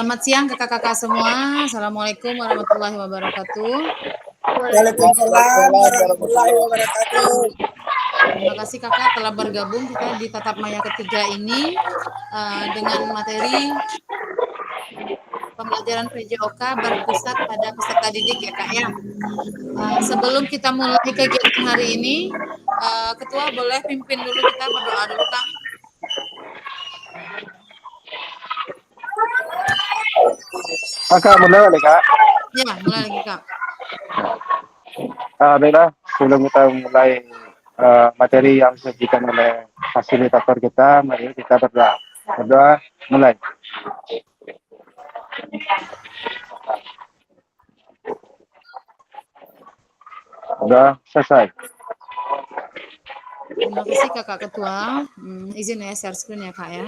Selamat siang kakak-kakak semua. Assalamualaikum warahmatullahi wabarakatuh. Waalaikumsalam warahmatullahi wabarakatuh. Terima kasih kakak telah bergabung kita di Tatap Maya ketiga ini dengan materi pembelajaran PJOK berpusat pada peserta didik ya kak ya. Sebelum kita mulai kegiatan hari ini, ketua boleh pimpin dulu, kita berdoa dulu kak. Kakak mulai lagi kak. Ya, mulai lagi kak. Baiklah, sebelum kita mulai materi yang disajikan oleh fasilitator kita, mari kita berdoa. Berdoa mulai. Sudah selesai. Terima kasih kakak ketua. Izin ya share screen ya kak ya.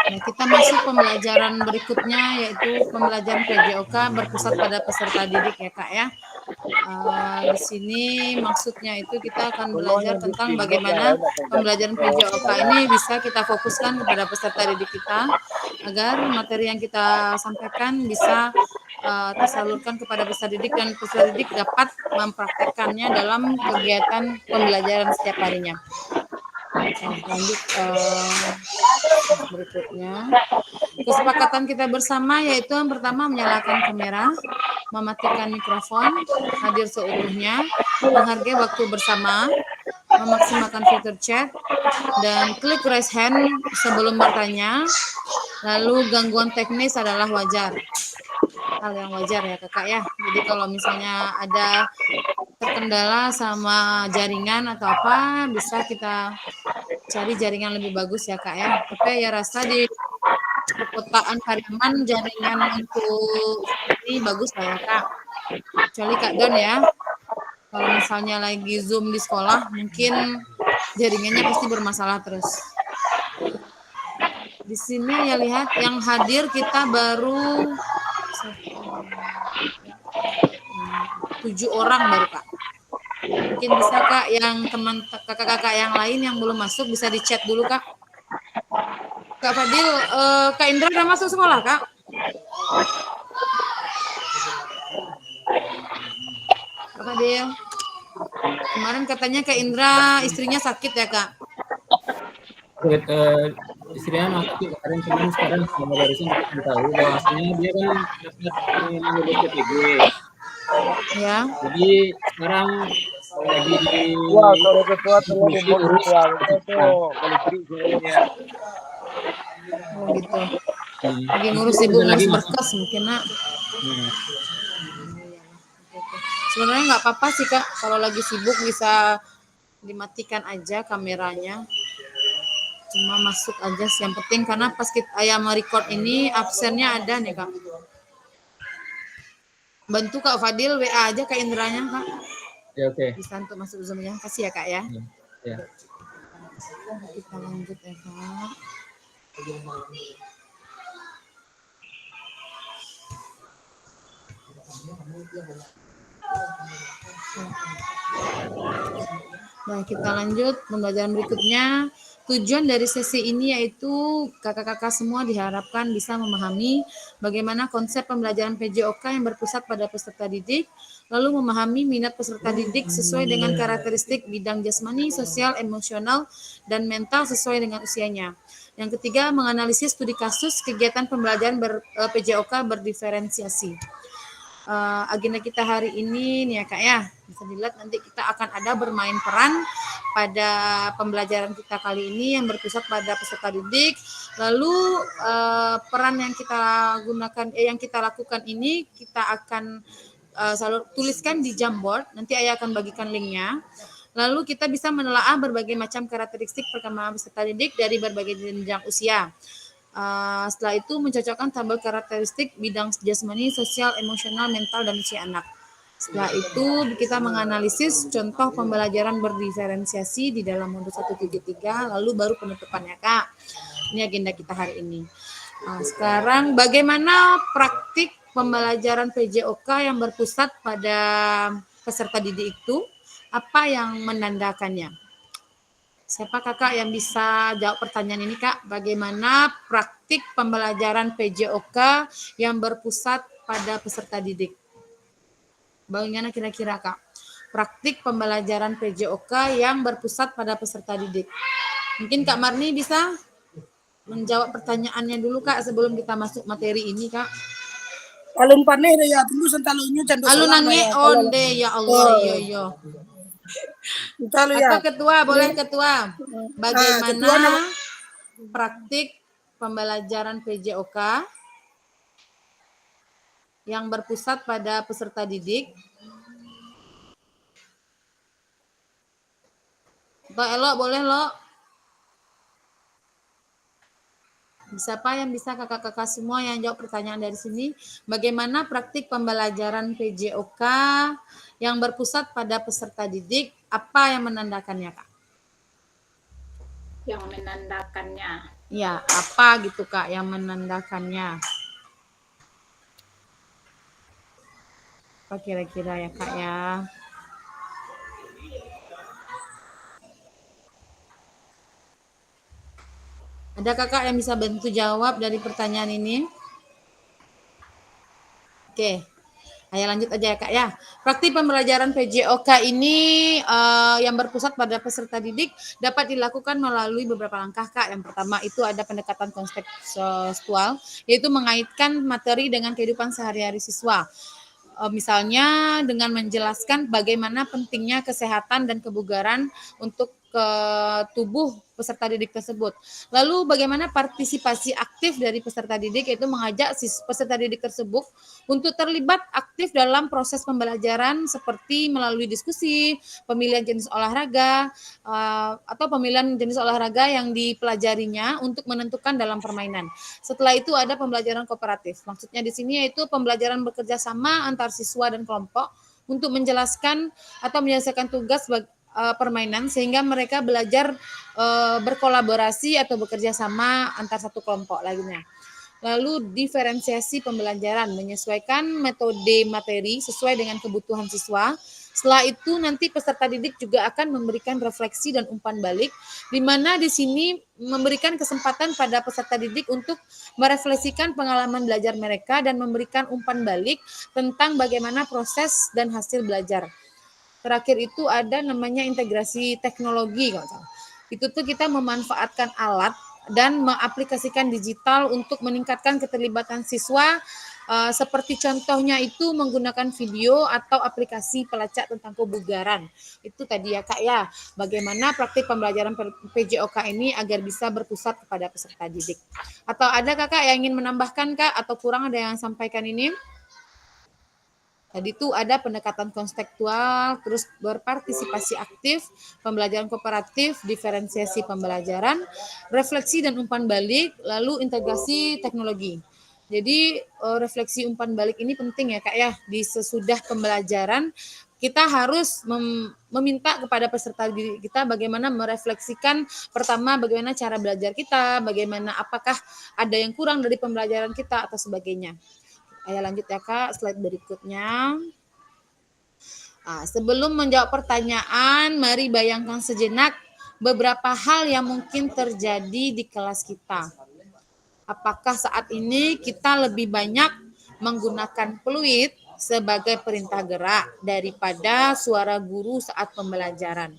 Nah, kita masuk pembelajaran berikutnya, yaitu pembelajaran PJOK berpusat pada peserta didik ya kak ya. Di sini maksudnya itu kita akan belajar tentang bagaimana pembelajaran PJOK ini bisa kita fokuskan kepada peserta didik kita agar materi yang kita sampaikan bisa tersalurkan kepada peserta didik dan peserta didik dapat mempraktekkannya dalam kegiatan pembelajaran setiap harinya. Lanjut berikutnya. Kesepakatan kita bersama yaitu yang pertama menyalakan kamera, mematikan mikrofon, hadir seutuhnya, menghargai waktu bersama, memaksimalkan fitur chat, dan klik raise hand sebelum bertanya. Lalu gangguan teknis adalah wajar. Hal yang wajar ya kakak ya. Jadi kalau misalnya ada terkendala sama jaringan atau apa, bisa kita cari jaringan lebih bagus ya kak ya. Tapi ya rasa di perkotaan Pariaman jaringan untuk ini bagus lah ya kak. Kecuali Kak Don ya. Kalau misalnya lagi Zoom di sekolah, mungkin jaringannya pasti bermasalah terus. Di sini ya lihat yang hadir kita baru 7 orang baru kak. Mungkin bisa kak yang teman kakak-kakak yang lain yang belum masuk bisa di chat dulu kak. Kak Fadil, Kak Indra udah masuk sekolah kak? Kak Fadil, kemarin katanya Kak Indra istrinya sakit ya kak? Istrinya sakit kemarin, cuman sekarang sama barusan kita tahu bahwasanya dia kan dapat lulus PTG. Ya. Jadi sekarang lagi di misi urus Oh gitu. Lagi ngurus ibu ngurus berkas mungkin nak. Sebenarnya nggak apa-apa sih kak, kalau lagi sibuk bisa dimatikan aja kameranya. Cuma masuk aja sih yang penting, karena pas kita ayam record ini absennya ada nih kak. Bantu Kak Fadil WA aja Kak Indranya kak. Ya oke. Bisa untuk masuk Zoom-nya. Kasih ya kak ya. Ya. Kita lanjut ya kak. Nah, kita lanjut pembelajaran berikutnya. Tujuan dari sesi ini yaitu kakak-kakak semua diharapkan bisa memahami bagaimana konsep pembelajaran PJOK yang berpusat pada peserta didik, lalu memahami minat peserta didik sesuai dengan karakteristik bidang jasmani, sosial, emosional, dan mental sesuai dengan usianya. Yang ketiga, menganalisis studi kasus kegiatan pembelajaran PJOK berdiferensiasi. Agenda kita hari ini nih ya Kak ya, bisa dilihat nanti kita akan ada bermain peran pada pembelajaran kita kali ini yang berpusat pada peserta didik. Lalu peran yang kita gunakan, yang kita lakukan ini kita akan selalu tuliskan di Jamboard. Nanti Ayah akan bagikan linknya. Lalu kita bisa menelaah berbagai macam karakteristik perkembangan peserta didik dari berbagai jenjang usia. Setelah itu mencocokkan tabel karakteristik bidang jasmani, sosial, emosional, mental, dan usia anak. Setelah itu kita menganalisis contoh pembelajaran berdiferensiasi di dalam modul 173, lalu baru penutupannya Kak. Ini agenda kita hari ini. Sekarang bagaimana praktik pembelajaran PJOK yang berpusat pada peserta didik itu? Apa yang menandakannya? Siapa kakak yang bisa jawab pertanyaan ini Kak? Bagaimana praktik pembelajaran PJOK yang berpusat pada peserta didik? Bagaimana kira-kira Kak? Praktik pembelajaran PJOK yang berpusat pada peserta didik. Mungkin Kak Marni bisa menjawab pertanyaannya dulu Kak sebelum kita masuk materi ini Kak. Alun paneh ya tunggu sentalunya cando Alun nange onde ya Allah yo. Atau ketua, boleh ketua. Bagaimana praktik pembelajaran PJOK yang berpusat pada peserta didik? Atau Elo, boleh Lo? Siapa yang bisa kakak-kakak semua yang jawab pertanyaan dari sini? Bagaimana praktik pembelajaran PJOK yang berpusat pada peserta didik? Apa yang menandakannya, Kak? Yang menandakannya. Ya, apa gitu, Kak, yang menandakannya? Apa kira-kira ya, Kak, ya? Ada kakak yang bisa bantu jawab dari pertanyaan ini? Oke, ayo lanjut aja ya Kak ya. Praktik pembelajaran PJOK ini yang berpusat pada peserta didik dapat dilakukan melalui beberapa langkah Kak. Yang pertama itu ada pendekatan kontekstual, yaitu mengaitkan materi dengan kehidupan sehari-hari siswa. Misalnya dengan menjelaskan bagaimana pentingnya kesehatan dan kebugaran untuk tubuh peserta didik tersebut. Lalu bagaimana partisipasi aktif dari peserta didik, yaitu mengajak peserta didik tersebut untuk terlibat aktif dalam proses pembelajaran seperti melalui diskusi, pemilihan jenis olahraga, atau pemilihan jenis olahraga yang dipelajarinya untuk menentukan dalam permainan. Setelah itu ada pembelajaran kooperatif. Maksudnya di sini yaitu pembelajaran bekerja sama antar siswa dan kelompok untuk menjelaskan atau menyelesaikan tugas permainan sehingga mereka belajar berkolaborasi atau bekerja sama antar satu kelompok lainnya. Lalu diferensiasi pembelajaran, menyesuaikan metode materi sesuai dengan kebutuhan siswa. Setelah itu nanti peserta didik juga akan memberikan refleksi dan umpan balik, di mana di sini memberikan kesempatan pada peserta didik untuk merefleksikan pengalaman belajar mereka dan memberikan umpan balik tentang bagaimana proses dan hasil belajar. Terakhir itu ada namanya integrasi teknologi. Itu tuh kita memanfaatkan alat dan mengaplikasikan digital untuk meningkatkan keterlibatan siswa, seperti contohnya itu menggunakan video atau aplikasi pelacak tentang kebugaran. Itu tadi ya Kak ya, bagaimana praktik pembelajaran PJOK ini agar bisa berpusat kepada peserta didik. Atau ada Kakak yang ingin menambahkan Kak, atau kurang ada yang sampaikan ini? Tadi itu ada pendekatan kontekstual, terus berpartisipasi aktif, pembelajaran kooperatif, diferensiasi pembelajaran, refleksi dan umpan balik, lalu integrasi teknologi. Jadi refleksi umpan balik ini penting ya Kak ya, di sesudah pembelajaran kita harus meminta kepada peserta didik kita bagaimana merefleksikan pertama bagaimana cara belajar kita, bagaimana apakah ada yang kurang dari pembelajaran kita atau sebagainya. Ayo lanjut ya Kak, slide berikutnya. Sebelum menjawab pertanyaan, mari bayangkan sejenak beberapa hal yang mungkin terjadi di kelas kita. Apakah saat ini kita lebih banyak menggunakan fluid sebagai perintah gerak daripada suara guru saat pembelajaran?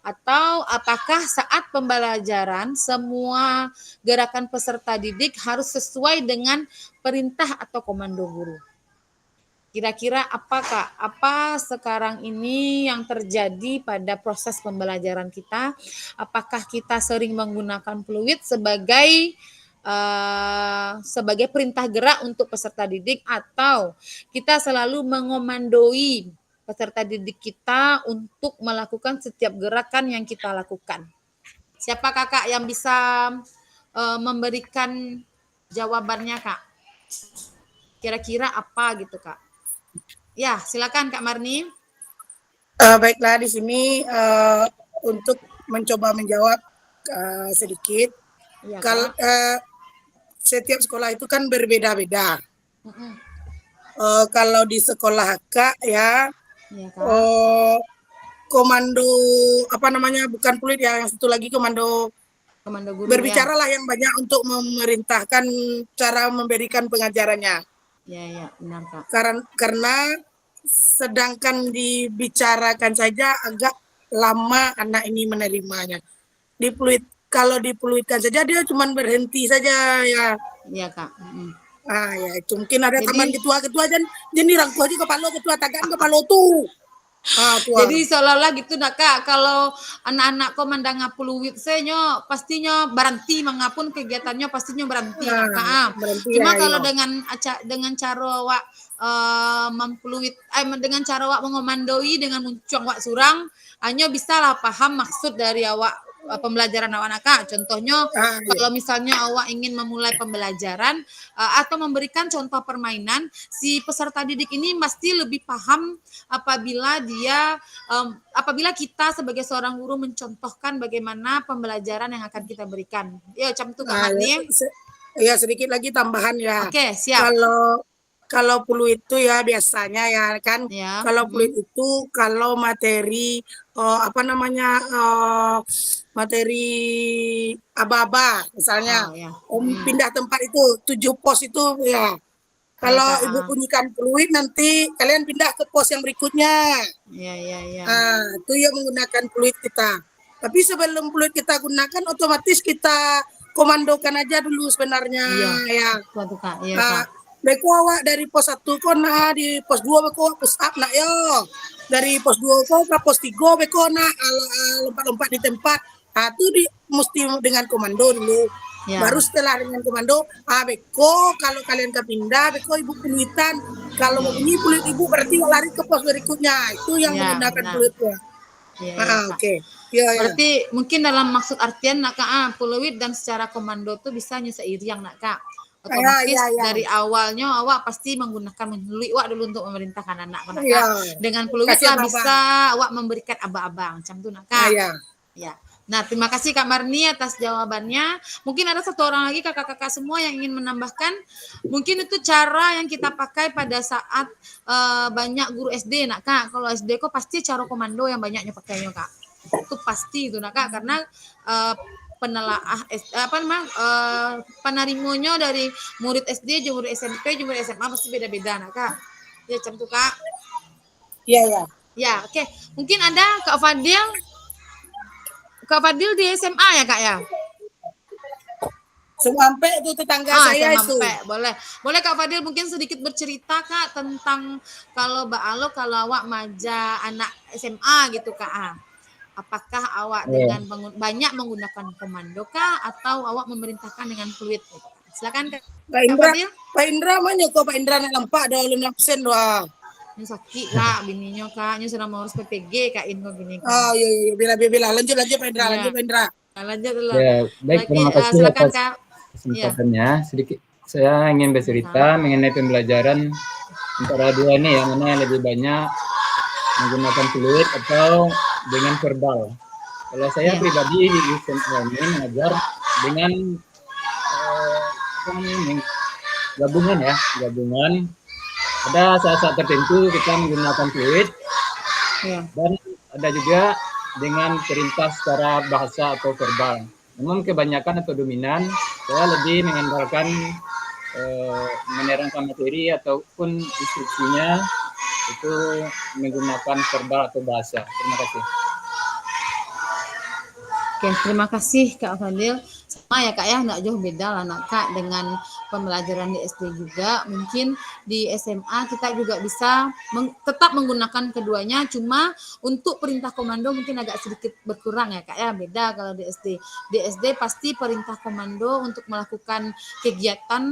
Atau apakah saat pembelajaran semua gerakan peserta didik harus sesuai dengan perintah atau komando guru? Kira-kira apa Kak? Apa sekarang ini yang terjadi pada proses pembelajaran kita? Apakah kita sering menggunakan fluid sebagai perintah gerak untuk peserta didik, atau kita selalu mengomandoi peserta didik kita untuk melakukan setiap gerakan yang kita lakukan? Siapa kakak yang bisa memberikan jawabannya Kak? Kira-kira apa gitu Kak? Ya, silakan Kak Marni. Baiklah, di sini untuk mencoba menjawab sedikit. Ya, Kalau setiap sekolah itu kan berbeda-beda. Kalau di sekolah Kak ya, ya Kak. komando apa namanya, bukan fluid ya, yang satu lagi komando Komando guru berbicaralah yang banyak untuk memerintahkan cara memberikan pengajarannya. Ya, benar Kak. Karena sedangkan dibicarakan saja agak lama anak ini menerimanya. Kalau dipluitkan saja dia cuma berhenti saja ya. Iya Kak. Ya itu mungkin ada teman ketua dan jadi orang tua juga kepala ketua tagan kepala tuh. Jadi seolah-olah gitu nak Kak, kalau anak-anak komandang fluid senyo pastinya berhenti mengapun kegiatannya pastinya berhenti nak Kak. Cuma kalau dengan cara wak memfluid dengan cara wak mengomandoi dengan muncung wak surang, hanya bisa lah paham maksud dari awak pembelajaran awak Kak. Contohnya kalau misalnya awak ingin memulai pembelajaran atau memberikan contoh permainan, si peserta didik ini pasti lebih paham apabila kita sebagai seorang guru mencontohkan bagaimana pembelajaran yang akan kita berikan. Ya, macam itu Kak Marni. Ya, sedikit lagi tambahan ya. Oke, siap. Kalau fluid itu ya biasanya ya kan, kalau fluid itu kalau materi materi aba-aba misalnya, pindah tempat itu 7 pos itu ya. Kalau ibu bunyikan fluid nanti kalian pindah ke pos yang berikutnya. Iya. Itu yang menggunakan fluid kita. Tapi sebelum fluid kita gunakan, otomatis kita komandokan aja dulu sebenarnya. Iya. Beko awak dari pos 1 kona di pos 2 beko push up nak yo. Dari pos 2 ke pos 3 beko nak lompat-lompat di tempat. Itu mesti dengan komando dulu. Baru setelah dengan komando, beko kalau kalian kepindah, beko ibu puluitan. Kalau mau bunyi pulit ibu berarti lari ke pos berikutnya. Itu yang menggunakan pulitnya. Oke. Berarti mungkin dalam maksud artian nak Kak, fluid dan secara komando tuh bisa seiring nak Kak. Otomatis dari awalnya awak pasti menggunakan fluid wak dulu untuk memerintahkan anak Kak. Dengan fluid lah bisa awak memberikan aba-aba macam tu nak Kak. Ya. Nah, terima kasih Kak Marni atas jawabannya. Mungkin ada satu orang lagi kakak-kakak semua yang ingin menambahkan. Mungkin itu cara yang kita pakai pada saat banyak guru SD nak Kak. Kalau SD kok pasti cara komando yang banyaknya pakainya Kak. Itu pasti itu nak Kak, karena penerimonyo dari murid SD, murid SMP, murid SMA pasti beda-beda nak Kak. Ya, macam tu Kak. Iya. Ya, oke. Mungkin ada Kak Fadil di SMA ya Kak ya? Sampai itu tetangga saya itu. Boleh Kak Fadil mungkin sedikit bercerita Kak tentang kalau Mbak Alo kalau awak maja anak SMA gitu Kak. Apakah awak dengan banyak menggunakan komando kah atau awak memerintahkan dengan fluid? Silakan Kak Fadil. Pak Indra mana kok Pak Indra nak lempak dah 5% doang. Ini sakit Kak bininya Kak, ini sudah mau harus PPG Kak Ingo gini Kak. Iya bila lanjut Pak Indra, lanjut Pak Indra. Lanjut dulu. Ya, baik, terima kasih silakan atas Kak. kesempatannya. Sedikit saya ingin bercerita mengenai pembelajaran antara dua ini yang mana yang lebih banyak menggunakan fluid atau dengan verbal. Kalau saya pribadi di SMA ini mengajar dengan gabungan. Ada saat-saat tertentu kita menggunakan fluid dan ada juga dengan perintah secara bahasa atau verbal. Namun kebanyakan atau dominan saya lebih mengandalkan menerangkan materi ataupun instruksinya itu menggunakan verbal atau bahasa. Terima kasih. Oke, terima kasih Kak Fadil. Sama ya Kak ya, nggak jauh beda lah nak Kak dengan pembelajaran di SD juga. Mungkin di SMA kita juga bisa tetap menggunakan keduanya, cuma untuk perintah komando mungkin agak sedikit berkurang ya Kak ya. Beda kalau di SD. Di SD pasti perintah komando untuk melakukan kegiatan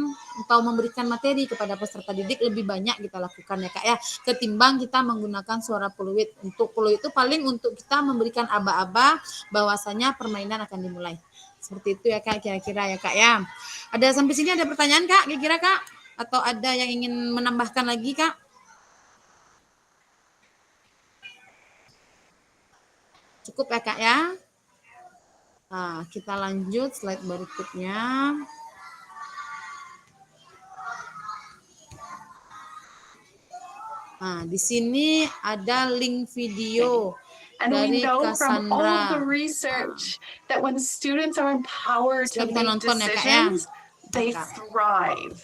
atau memberikan materi kepada peserta didik lebih banyak kita lakukan ya Kak ya, ketimbang kita menggunakan suara peluit. Untuk peluit itu paling untuk kita memberikan aba-aba bahwasanya permainan akan dimulai. Seperti itu ya Kak, kira-kira ya Kak ya. Ada sampai sini ada pertanyaan Kak, kira-kira Kak? Atau ada yang ingin menambahkan lagi Kak? Cukup ya Kak ya. Nah, kita lanjut slide berikutnya. Nah, di sini ada link video And we dari know from all of the Cassandra. research that when students are empowered to Sila kita make nonton ya Kak ya. decisions, they Kak. thrive.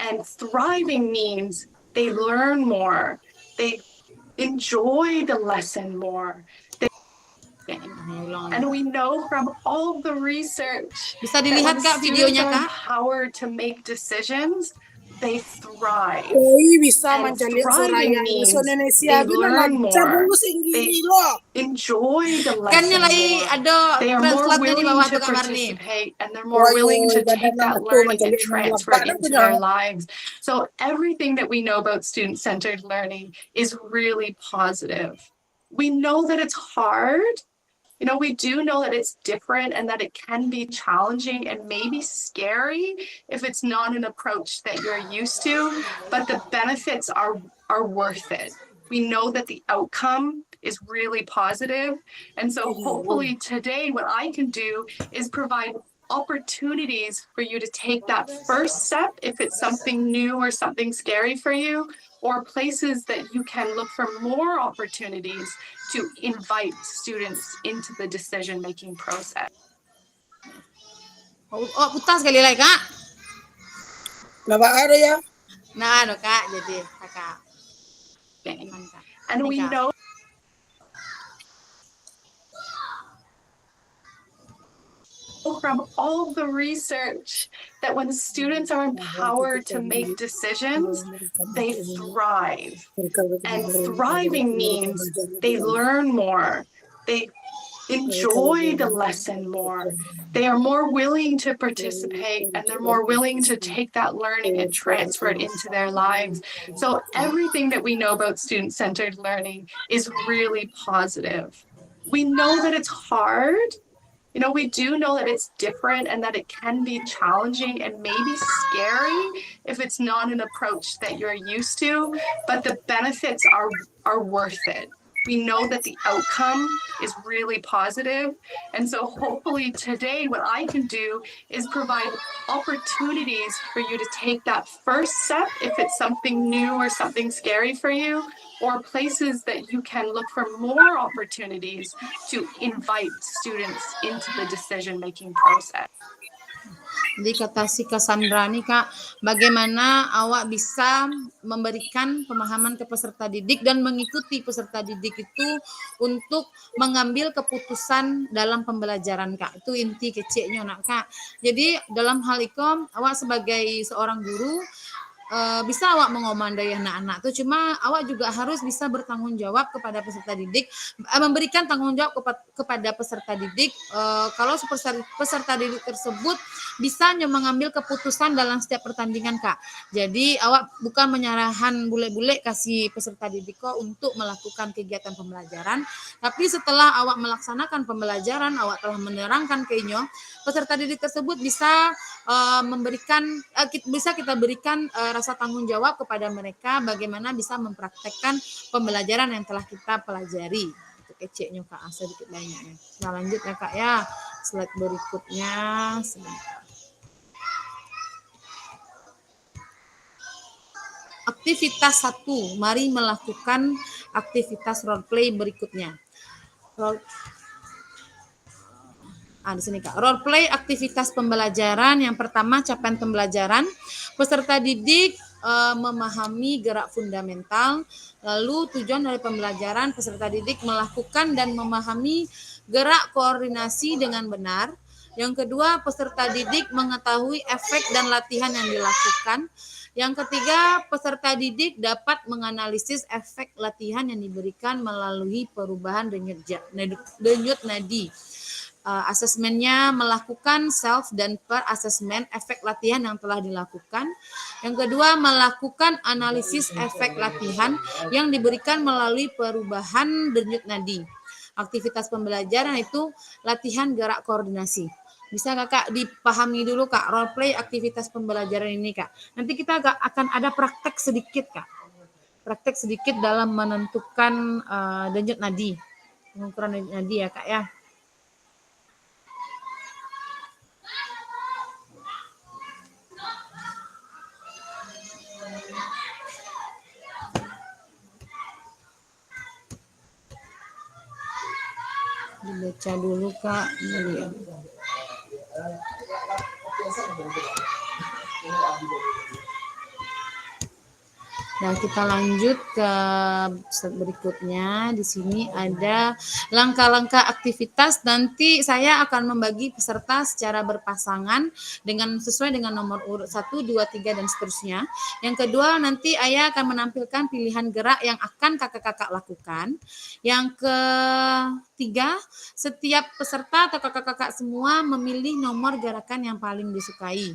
And thriving means they learn more, they enjoy the lesson more. And we know from all the research Bisa that dilihat when Kak students videonya are Kak. empowered to make decisions, they thrive. Oi bisa And mencari thriving Soraya means Indonesia they gila learn lancar more. dulu singgi They lo. enjoy the Kan lesson nilai more. ada They are more translate-nya di willing bawah to tuh Kak Marni. participate and they're more willing to take that learning and transfer it into their lives. So everything that we know about student-centered learning is really positive. We know that it's hard. You know, we do know that it's different and that it can be challenging and maybe scary if it's not an approach that you're used to, but the benefits are worth it. We know that the outcome is really positive. And so hopefully today what I can do is provide opportunities for you to take that first step if it's something new or something scary for you, or places that you can look for more opportunities to invite students into the decision-making process. Oh, putar sekali lagi Kak. Nggak ada ya. Nah, no, Kak, jadi Kakak. And we know from all the research that when students are empowered to make decisions, they thrive. And thriving means they learn more, they enjoy the lesson more, they are more willing to participate, and they're more willing to take that learning and transfer it into their lives. So everything that we know about student-centered learning is really positive. We know that it's hard. You know, we do know that it's different and that it can be challenging and maybe scary if it's not an approach that you're used to, but the benefits are worth it. We know that the outcome is really positive. And so hopefully today what I can do is provide opportunities for you to take that first step if it's something new or something scary for you, or places that you can look for more opportunities to invite students into the decision-making process. Jadi kata si Cassandra nih Kak, bagaimana awak bisa memberikan pemahaman ke peserta didik dan mengikuti peserta didik itu untuk mengambil keputusan dalam pembelajaran Kak. Itu inti kecilnya nak Kak. Jadi dalam hal itu awak sebagai seorang guru bisa awak mengomandai anak-anak tuh, cuma awak juga harus bisa bertanggung jawab kepada peserta didik, memberikan tanggung jawab kepada peserta didik kalau peserta didik tersebut bisa mengambil keputusan dalam setiap pertandingan Kak. Jadi awak bukan menyarahan bule-bule kasih peserta didik kok untuk melakukan kegiatan pembelajaran, tapi setelah awak melaksanakan pembelajaran, awak telah menerangkan ke inyo, peserta didik tersebut bisa kita berikan rasa tanggung jawab kepada mereka bagaimana bisa mempraktekkan pembelajaran yang telah kita pelajari. Itu keceknya Kak, sedikit banyaknya. Nah lanjut ya Kak ya, slide berikutnya sebentar. Aktivitas 1, mari melakukan aktivitas role play berikutnya. Di sini Kak. Role play aktivitas pembelajaran. Yang pertama, capaian pembelajaran. Peserta didik memahami gerak fundamental. Lalu tujuan dari pembelajaran, peserta didik melakukan dan memahami gerak koordinasi dengan benar. Yang kedua, peserta didik mengetahui efek dan latihan yang dilakukan. Yang ketiga, peserta didik dapat menganalisis efek latihan yang diberikan melalui perubahan denyut nadi. Asesmennya melakukan self dan per asesmen efek latihan yang telah dilakukan. Yang kedua, melakukan analisis efek latihan yang diberikan melalui perubahan denyut nadi. Aktivitas pembelajaran itu latihan gerak koordinasi. Bisa Kakak dipahami dulu Kak, role play aktivitas pembelajaran ini Kak. Nanti kita akan ada praktek sedikit Kak. Praktek sedikit dalam menentukan denyut nadi. Pengukuran denyut nadi ya Kak ya. Dibaca dulu Kak. Ini. Nah, kita lanjut ke berikutnya. Di sini ada langkah-langkah aktivitas. Nanti saya akan membagi peserta secara berpasangan sesuai dengan nomor urut 1, 2, 3 dan seterusnya. Yang kedua, nanti Ayah akan menampilkan pilihan gerak yang akan kakak-kakak lakukan. Yang ketiga, setiap peserta atau kakak-kakak semua memilih nomor gerakan yang paling disukai.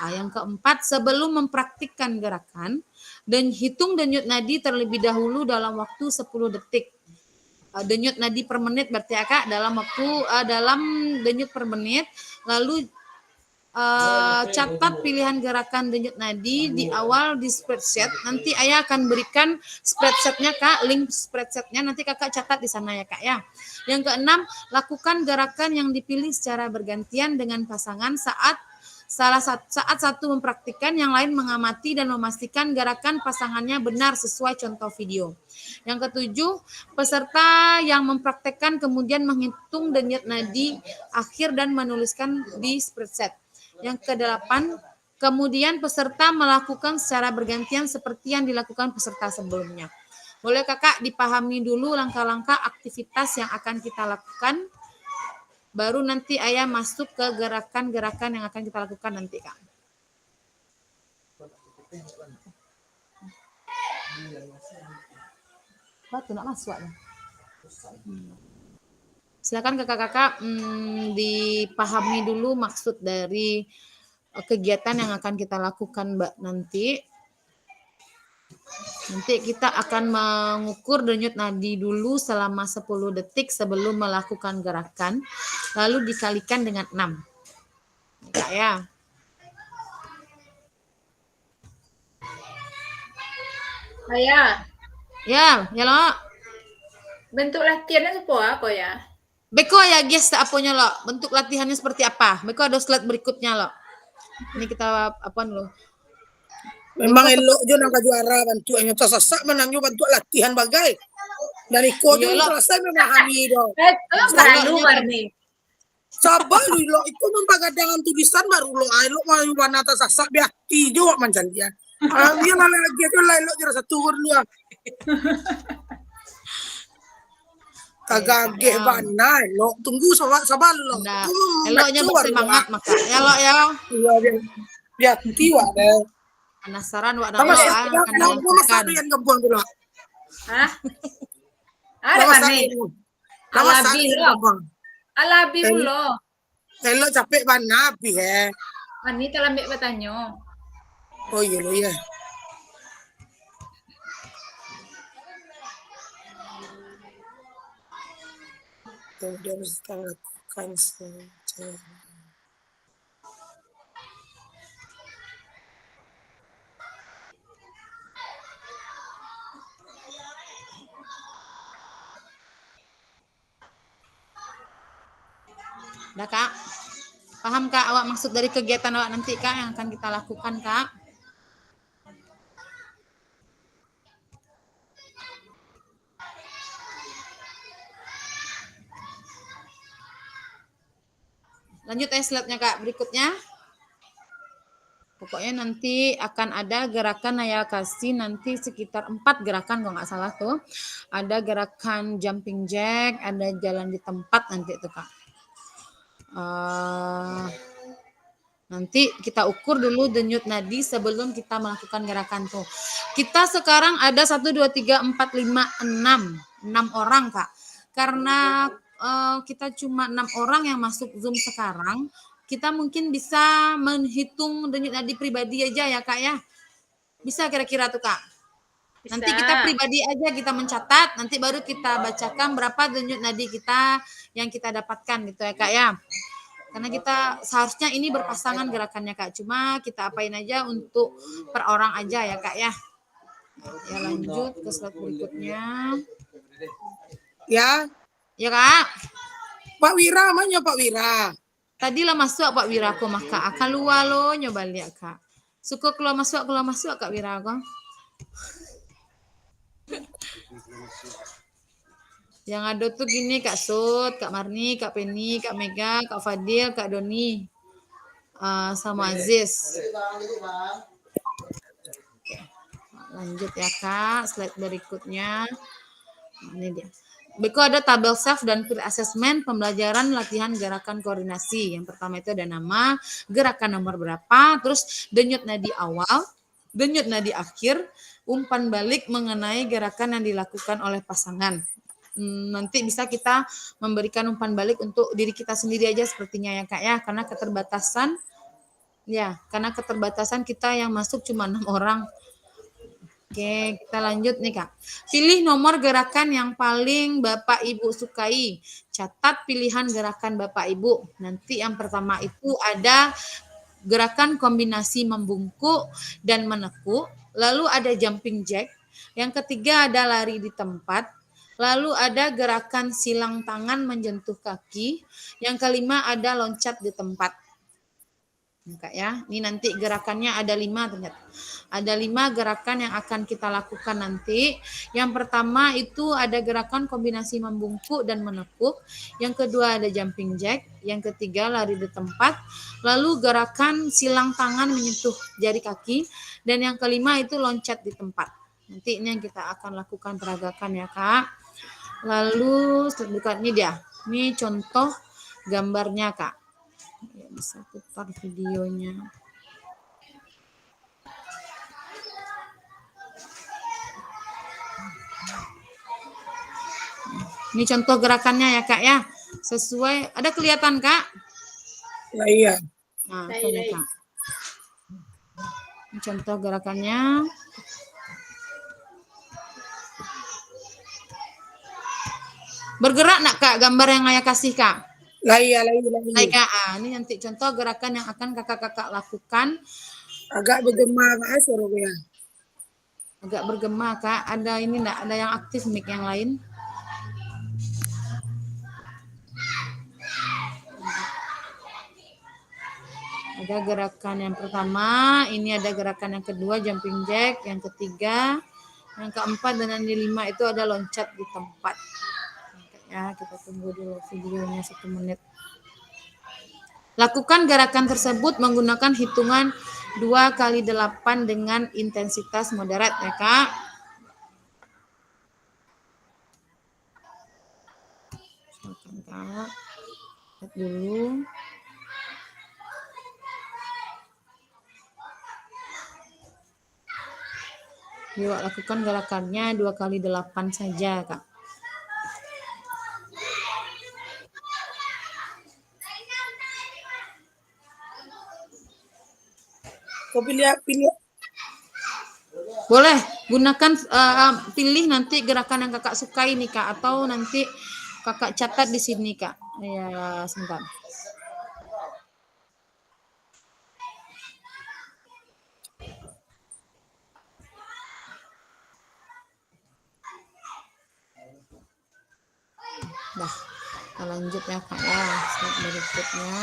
Yang keempat, sebelum mempraktikkan gerakan, dan hitung denyut nadi terlebih dahulu dalam waktu 10 detik. Denyut nadi per menit berarti ya Kak, dalam denyut per menit. Lalu catat pilihan gerakan denyut nadi di awal di spreadsheet. Nanti Ayah akan berikan spreadsheetnya Kak, link spreadsheetnya nanti Kakak catat di sana ya Kak ya. Yang keenam, lakukan gerakan yang dipilih secara bergantian dengan pasangan saat satu mempraktikkan, yang lain mengamati dan memastikan gerakan pasangannya benar sesuai contoh video. Yang ketujuh, peserta yang mempraktekkan kemudian menghitung denyut nadi akhir dan menuliskan di spreadsheet. Yang kedelapan, kemudian peserta melakukan secara bergantian seperti yang dilakukan peserta sebelumnya. Boleh Kakak dipahami dulu langkah-langkah aktivitas yang akan kita lakukan? Baru nanti Ayah masuk ke gerakan-gerakan yang akan kita lakukan nanti, Kak. Batu nak masuk. Silakan kakak-kakak dipahami dulu maksud dari kegiatan yang akan kita lakukan Mbak nanti. Nanti kita akan mengukur denyut nadi dulu selama 10 detik sebelum melakukan gerakan, lalu dikalikan dengan 6. Kak ya. Ya, ya lo. Bentuk latihannya seperti apa ya? Beko ya guys, aponya lo. Bentuk latihannya seperti apa? Beko ada slide berikutnya lo. Ini kita apa dulu? Memang elok jo nang juara bantu hanya sasak menang jo bantu latihan bagai. Dari ko jo selesai memahami do. Malu Marni. Sabar lo itu membagadang tulisan baru lo elok mau warna sasak biati jo mancan dia. Dia lagi jo elok jera satu lu. Kagage bana elok tunggu sabar lo. Eloknya bersemangat maka. Elok ya. Iya biati wa deh. Penasaran wak nak akan masak yang gembong dulu. Hah? Ada Marni. Alabi lo. Elok capek bana api he. Marni telah ambil bertanya. Oh iya lo ya. Kemudian kita lakukan secara Udah Kak? Paham Kak awak maksud dari kegiatan awak nanti Kak yang akan kita lakukan Kak? Lanjut slide-nya Kak, berikutnya. Pokoknya nanti akan ada gerakan Naya kasih nanti sekitar 4 gerakan kalau nggak salah tuh. Ada gerakan jumping jack, ada jalan di tempat nanti tuh Kak. Nanti kita ukur dulu denyut nadi sebelum kita melakukan gerakan tuh. Kita sekarang ada 1, 2, 3, 4, 5, 6 orang Kak. Karena kita cuma 6 orang yang masuk Zoom sekarang, kita mungkin bisa menghitung denyut nadi pribadi aja ya Kak ya. Bisa kira-kira tuh Kak. Bisa. Nanti kita pribadi aja kita mencatat, nanti baru kita bacakan berapa denyut nadi kita yang kita dapatkan gitu ya Kak ya. Karena kita seharusnya ini berpasangan gerakannya Kak. Cuma kita apain aja untuk per orang aja ya Kak ya. Ya lanjut ke slide berikutnya. Ya, Ya Kak. Pak Wira mana Pak Wira? Tadi lah masuk Pak Wira aku maka akan luar lo nyoba lihat Kak. Suka keluar masuk Kak Wira aku. Yang ada tuh gini Kak Sud, Kak Marni, Kak Penny, Kak Mega, Kak Fadil, Kak Doni, sama Aziz. Oke. Lanjut ya Kak, slide berikutnya. Ini dia. Berikut ada tabel self dan peer assessment pembelajaran latihan gerakan koordinasi. Yang pertama itu ada nama, gerakan nomor berapa, terus denyut nadi awal, denyut nadi akhir, umpan balik mengenai gerakan yang dilakukan oleh pasangan. Nanti bisa kita memberikan umpan balik untuk diri kita sendiri aja sepertinya ya Kak ya, karena keterbatasan kita yang masuk cuma 6 orang. Oke, kita lanjut nih Kak. Pilih nomor gerakan yang paling Bapak Ibu sukai. Catat pilihan gerakan Bapak Ibu. Nanti yang pertama itu ada gerakan kombinasi membungkuk dan menekuk. Lalu ada jumping jack. Yang ketiga ada lari di tempat. Lalu ada gerakan silang tangan menyentuh kaki. Yang kelima ada loncat di tempat. Kak ya, ini nanti gerakannya ada 5 ternyata. Ada 5 gerakan yang akan kita lakukan nanti. Yang pertama itu ada gerakan kombinasi membungkuk dan menekuk. Yang kedua ada jumping jack. Yang ketiga lari di tempat. Lalu gerakan silang tangan menyentuh jari kaki. Dan yang kelima itu loncat di tempat. Nanti ini yang kita akan lakukan peragakan ya Kak. Lalu bukan ini dia. Ini contoh gambarnya Kak. Ya, bisa putar videonya. Ini contoh gerakannya ya Kak ya. Sesuai, ada kelihatan Kak? Nah, iya. Nah, ini Kak. Ini contoh gerakannya. Bergerak nak Kak gambar yang Ayah kasih Kak? Lagi. Baik Kak, ini nanti contoh gerakan yang akan kakak-kakak lakukan. Agak bergema Kak suruh ya. Agak bergema Kak, ada ini enggak? Ada yang aktif mic yang lain? Ada gerakan yang pertama, ini ada gerakan yang kedua jumping jack, yang ketiga, yang keempat dan yang kelima itu ada loncat di tempat. Ya, kita tunggu dulu videonya 1 menit. Lakukan gerakan tersebut menggunakan hitungan 2 kali 8 dengan intensitas moderat ya Kak. Silakan Kak. Lihat dulu. Yuk lakukan gerakannya 2 kali 8 saja Kak. Kau pilih. Boleh gunakan pilih nanti gerakan yang kakak sukai nih Kak, atau nanti kakak catat di sini Kak. Ya sebentar. Dah, kita lanjut ya Kak ya. Slide berikutnya.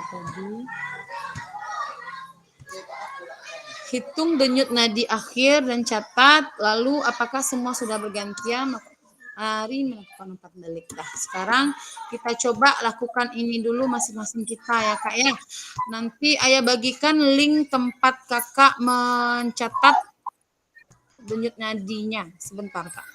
Tadi. Hitung denyut nadi akhir dan catat. Lalu apakah semua sudah bergantian? Hari melakukan 4 delik. Nah, sekarang kita coba lakukan ini dulu masing-masing kita ya Kak ya. Nanti Ayah bagikan link tempat Kakak mencatat denyut nadinya. Sebentar Kak.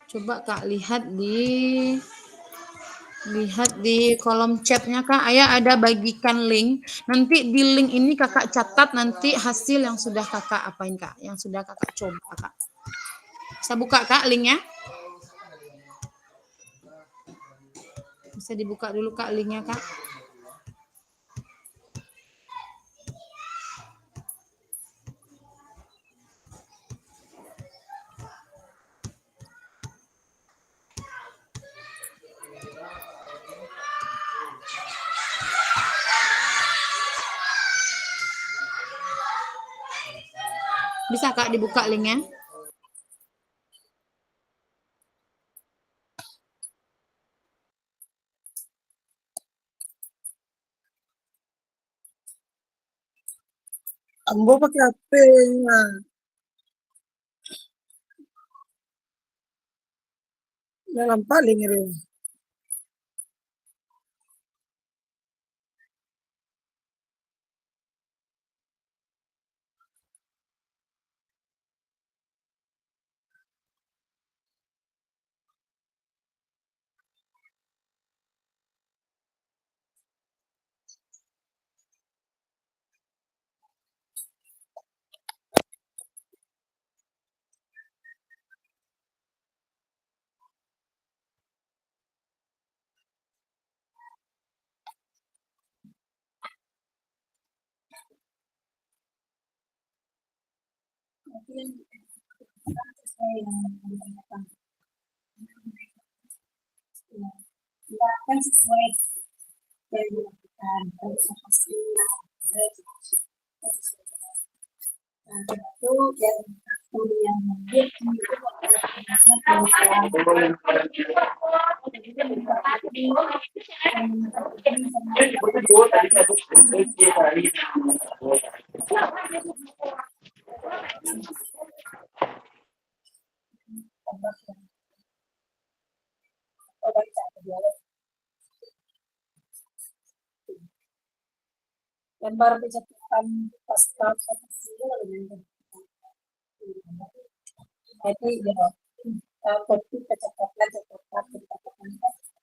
Coba Kak lihat di kolom chatnya Kak, Ayah ada bagikan link. Nanti di link ini Kakak catat nanti hasil yang sudah Kakak apain Kak, yang sudah Kakak coba Kak. Bisa buka Kak linknya? Bisa dibuka dulu Kak linknya Kak. Bisa Kak dibuka linknya? Ambo pakai HP. Nah, dalam paling ini. Kan sesuai yang dilakukan itu yang dan baru pencatatan pasca dengan itu ya kopi pencatatan itu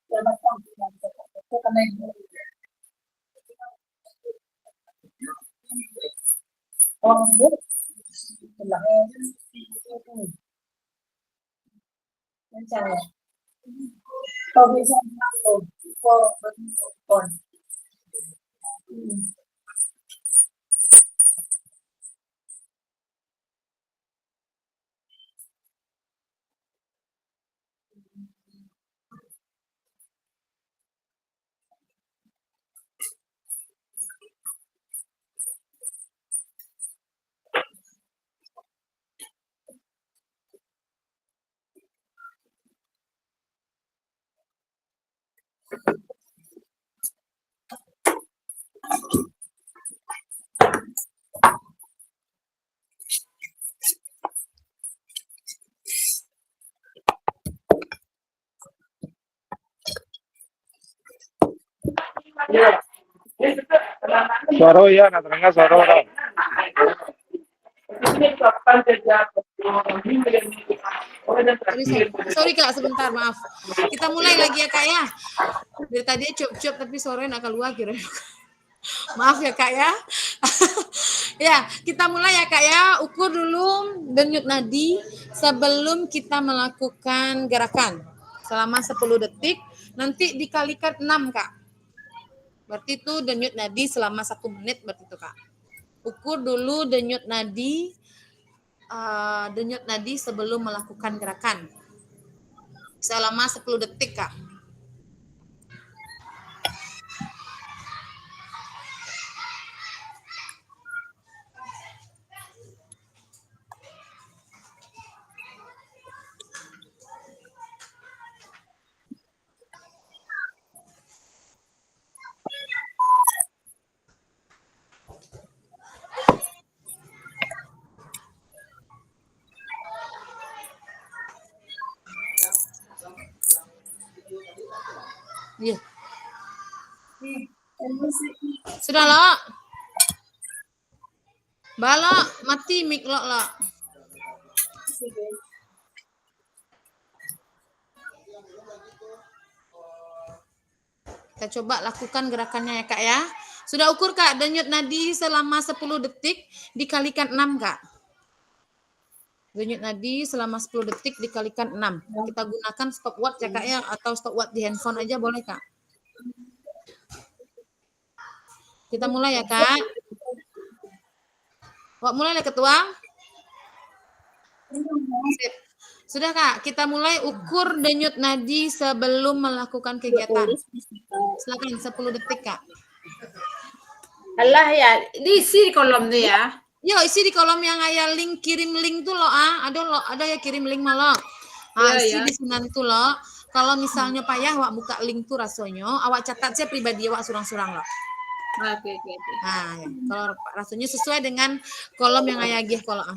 karena orang bu mencari kalau bisa kok Soro ya, natangga soro. Sorry Kak, sebentar maaf. Kita mulai lagi ya Kak ya. Dari tadi cup-cup tapi sore nak keluar kira. Maaf ya Kak ya. Ya, kita mulai ya Kak ya. Ukur dulu denyut nadi sebelum kita melakukan gerakan. Selama 10 detik, nanti dikalikan 6 Kak. Berarti itu denyut nadi selama 1 menit berarti itu Kak. Ukur dulu denyut nadi sebelum melakukan gerakan. Selama 10 detik Kak. Iya. Sudah lo. Balo, mati mic lo. Kita coba lakukan gerakannya ya Kak ya. Sudah ukur Kak, denyut nadi selama 10 detik dikalikan 6 Kak. Denyut nadi selama 10 detik dikalikan 6. Kita gunakan stopwatch ya Kak ya, atau stopwatch di handphone aja boleh Kak. Kita mulai ya Kak. Mulai ya Ketua. Sip. Sudah Kak, kita mulai ukur denyut nadi sebelum melakukan kegiatan. Silakan 10 detik Kak. Alah ya, diisi di kolom tuh ya. Yo, isi di kolom yang ayah link, kirim link tuh lo ada ya kirim link malah. Isi di sunan tuh lo. Kalau misalnya payah awak buka link tuh rasanya, awak catat saya pribadi awak surang-surang lo. Oke. Nah, ya. Kalau rasanya sesuai dengan kolom yang ayah gih kalau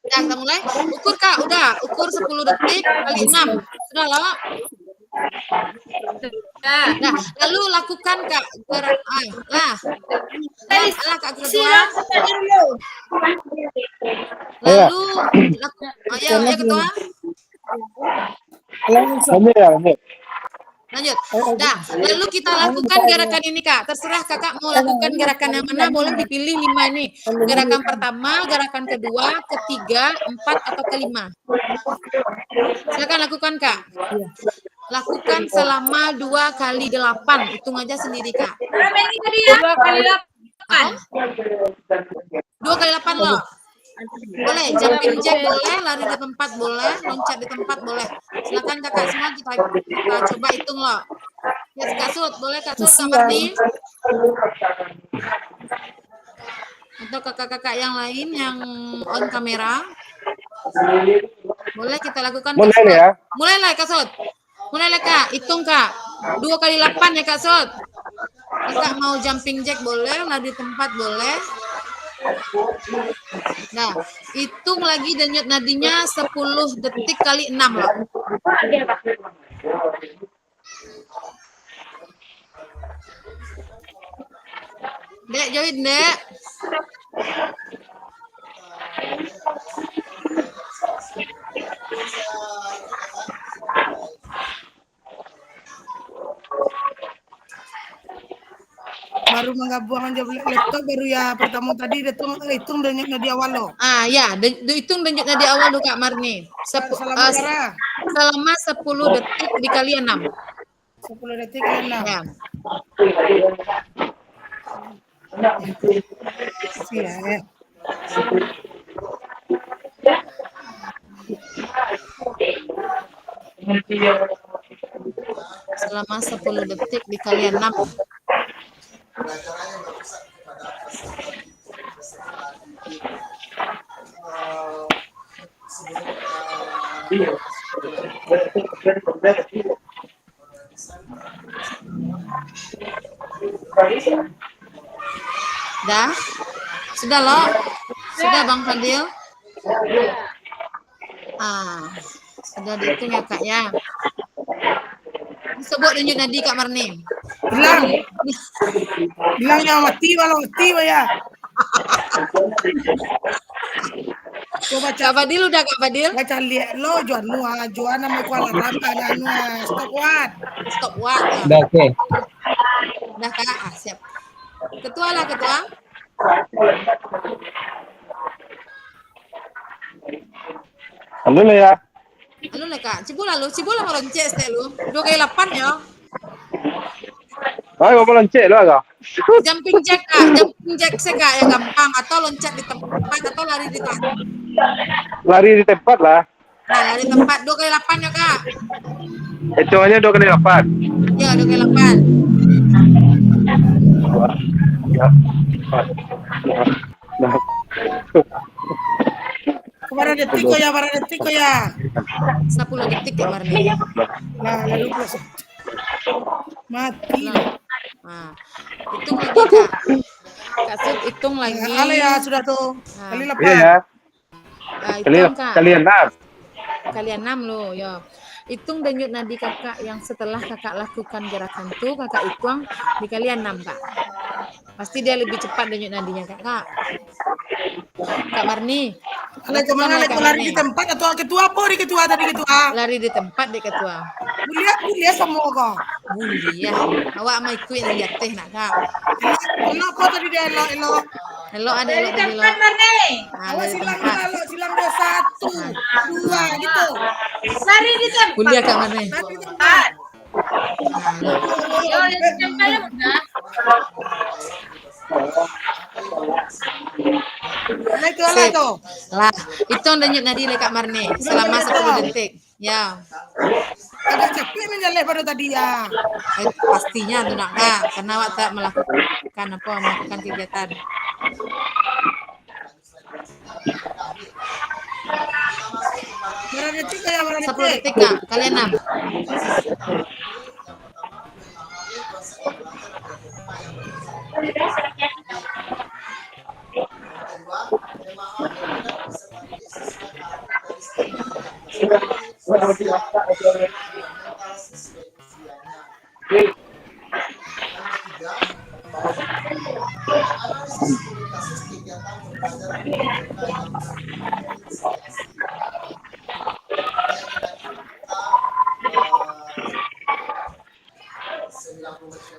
Nah, kita mulai. Ukur Kak, udah. Ukur 10 detik kali 6. Sudah lo. Nah, lalu lakukan Kak gerak Kak Ketua. Lalu ayo Ketua. Lanjut. Nah, lalu kita lakukan gerakan ini Kak. Terserah Kakak mau lakukan gerakan yang mana, boleh dipilih 5 nih. Gerakan pertama, gerakan kedua, ketiga, 4 atau kelima. Silakan lakukan Kak. Lakukan selama 2 kali 8. Hitung aja sendiri Kak. 2 kali 8. 2 kali 8 loh. Boleh, jumping jack boleh, lari di tempat boleh, loncat di tempat boleh. Silakan Kakak semua kita coba hitung loh. Ya Kak Sud, boleh Kak Sud, Kak Marni. Atau kakak-kakak yang lain yang on kamera. Boleh kita lakukan Kak Sud. Mulailah Kak Sud. Mulailah Kak, hitung Kak. 2 kali 8 ya Kak Sud. Kakak mau jumping jack boleh, lari di tempat boleh. Nah, hitung lagi denyut nadinya 10 detik kali 6 loh. Dek, join Dek. Baru menggabungkan laptop baru ya pertama tadi hitung denyut nadi awal lo. Ya, hitung denyut nadi awal lo Kak Marni. Selama 10 detik dikali 6. 10 detik kali 6. Ya. Iya. Selama 10 detik dikali 6. Dah? Sudah loh? Sudah Bang Fadil? Sudah dihitung ya Kak ya. Sebut denyut nadi Kak Marni. Bilangnya mati walau mati ya. Coba Kak Fadil udah Kak Fadil? baca lihat lo juan nama kuala rata stop what. Udah oke. Udah Kak, siap. Ketua lah Ketua. Halo ya. Halo lah Kak, cibola mau lonceng lu. 2 kali 8 ya. Ayo mau lonceng lo agak. Jumping jack Kak, jumping jack Kak yang gampang, atau loncat di tempat atau lari di tempat. Lari di tempat lah. Nah, lari di tempat 2 kali 8 ya Kak. Hitungannya 2 kali 8. Ya, 2 kali 8. 2, 3, 4, 5, 6. Para detik ko ya. 10 detik ya Marni. Nah, lalu plus. Mati. Nah, hitung lagi Kak. Kak Sud hitung lagi. Ya sudah tuh. Nah. Kali 8. Iya ya. Hitung Kak. Kali 6. Kalian 6 loh, ya. Hitung denyut nadi kakak yang setelah kakak lakukan gerakan tuh, kakak hitung di kalian 6 kak. Pasti dia lebih cepat denyut nadinya kak. Kak Marni, Lagi lakukan kemana? oleh Lagi Kak lari Marni. di tempat atau ketua apa di ketua tadi ketua? Lari di tempat deh ketua. Kuliah semua kok. Buli ya. Awak mau ikut yang jatih nak kak. Elok apa tadi dia elok. Hello ada Dari elok tadi lo. tempat Marni. Nah, Awak lari di silang tempat. dua, silang dua, 1, 2 gitu. Lari di tempat. Buli ya Kak Marni. Lari di tempat. Nah, lo. Yo, di tempat ya mudah. Nah itu lah Sip. tuh. Lah, hitung denyut nadi oleh Kak Marni selama 10 detik. Ya. Agak capek menjaleh pada tadi ya. Pastinya tuh nak kak, karena awak tak melakukan kegiatan. Berapa detik ya, berapa 10 detik? detik kak, kalian 6.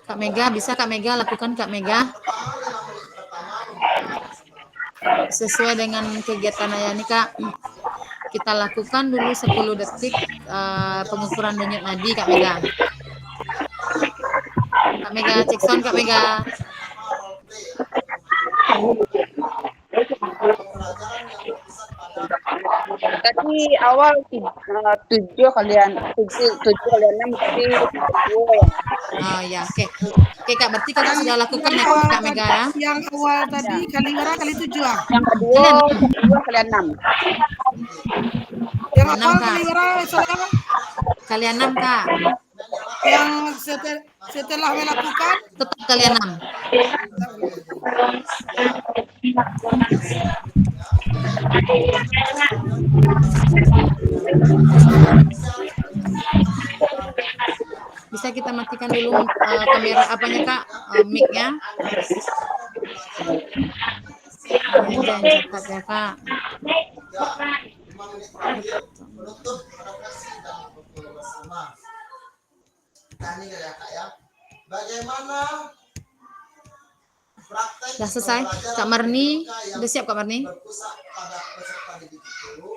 Kak Mega, bisa Kak Mega lakukan Kak Mega? Sesuai dengan kegiatan ayah ini Kak. Kita lakukan dulu 10 detik pengukuran denyut nadi Kak Mega. Kak Mega, cek sound Kak Mega. Tadi awal 7 kalian 6 berarti 2 ya. Oh ya, oke. Oke Kak, berarti Kakak sudah lakukan ya Kak Mega ya? Yang awal tadi kali berapa? Kali 7 ah. Yang kedua kalian 6. Yang 6 awal Kak. kali berapa? Saudara? Kalian 6 Kak. Yang setelah melakukan Tetap kalian 6. Bisa kita matikan dulu kamera apanya Kak, mic-nya. Ini jangan cepat ya Kak. Bagaimana praktek Udah selesai. Kak Marni, udah siap Kak Marni? berpusat pada peserta didik itu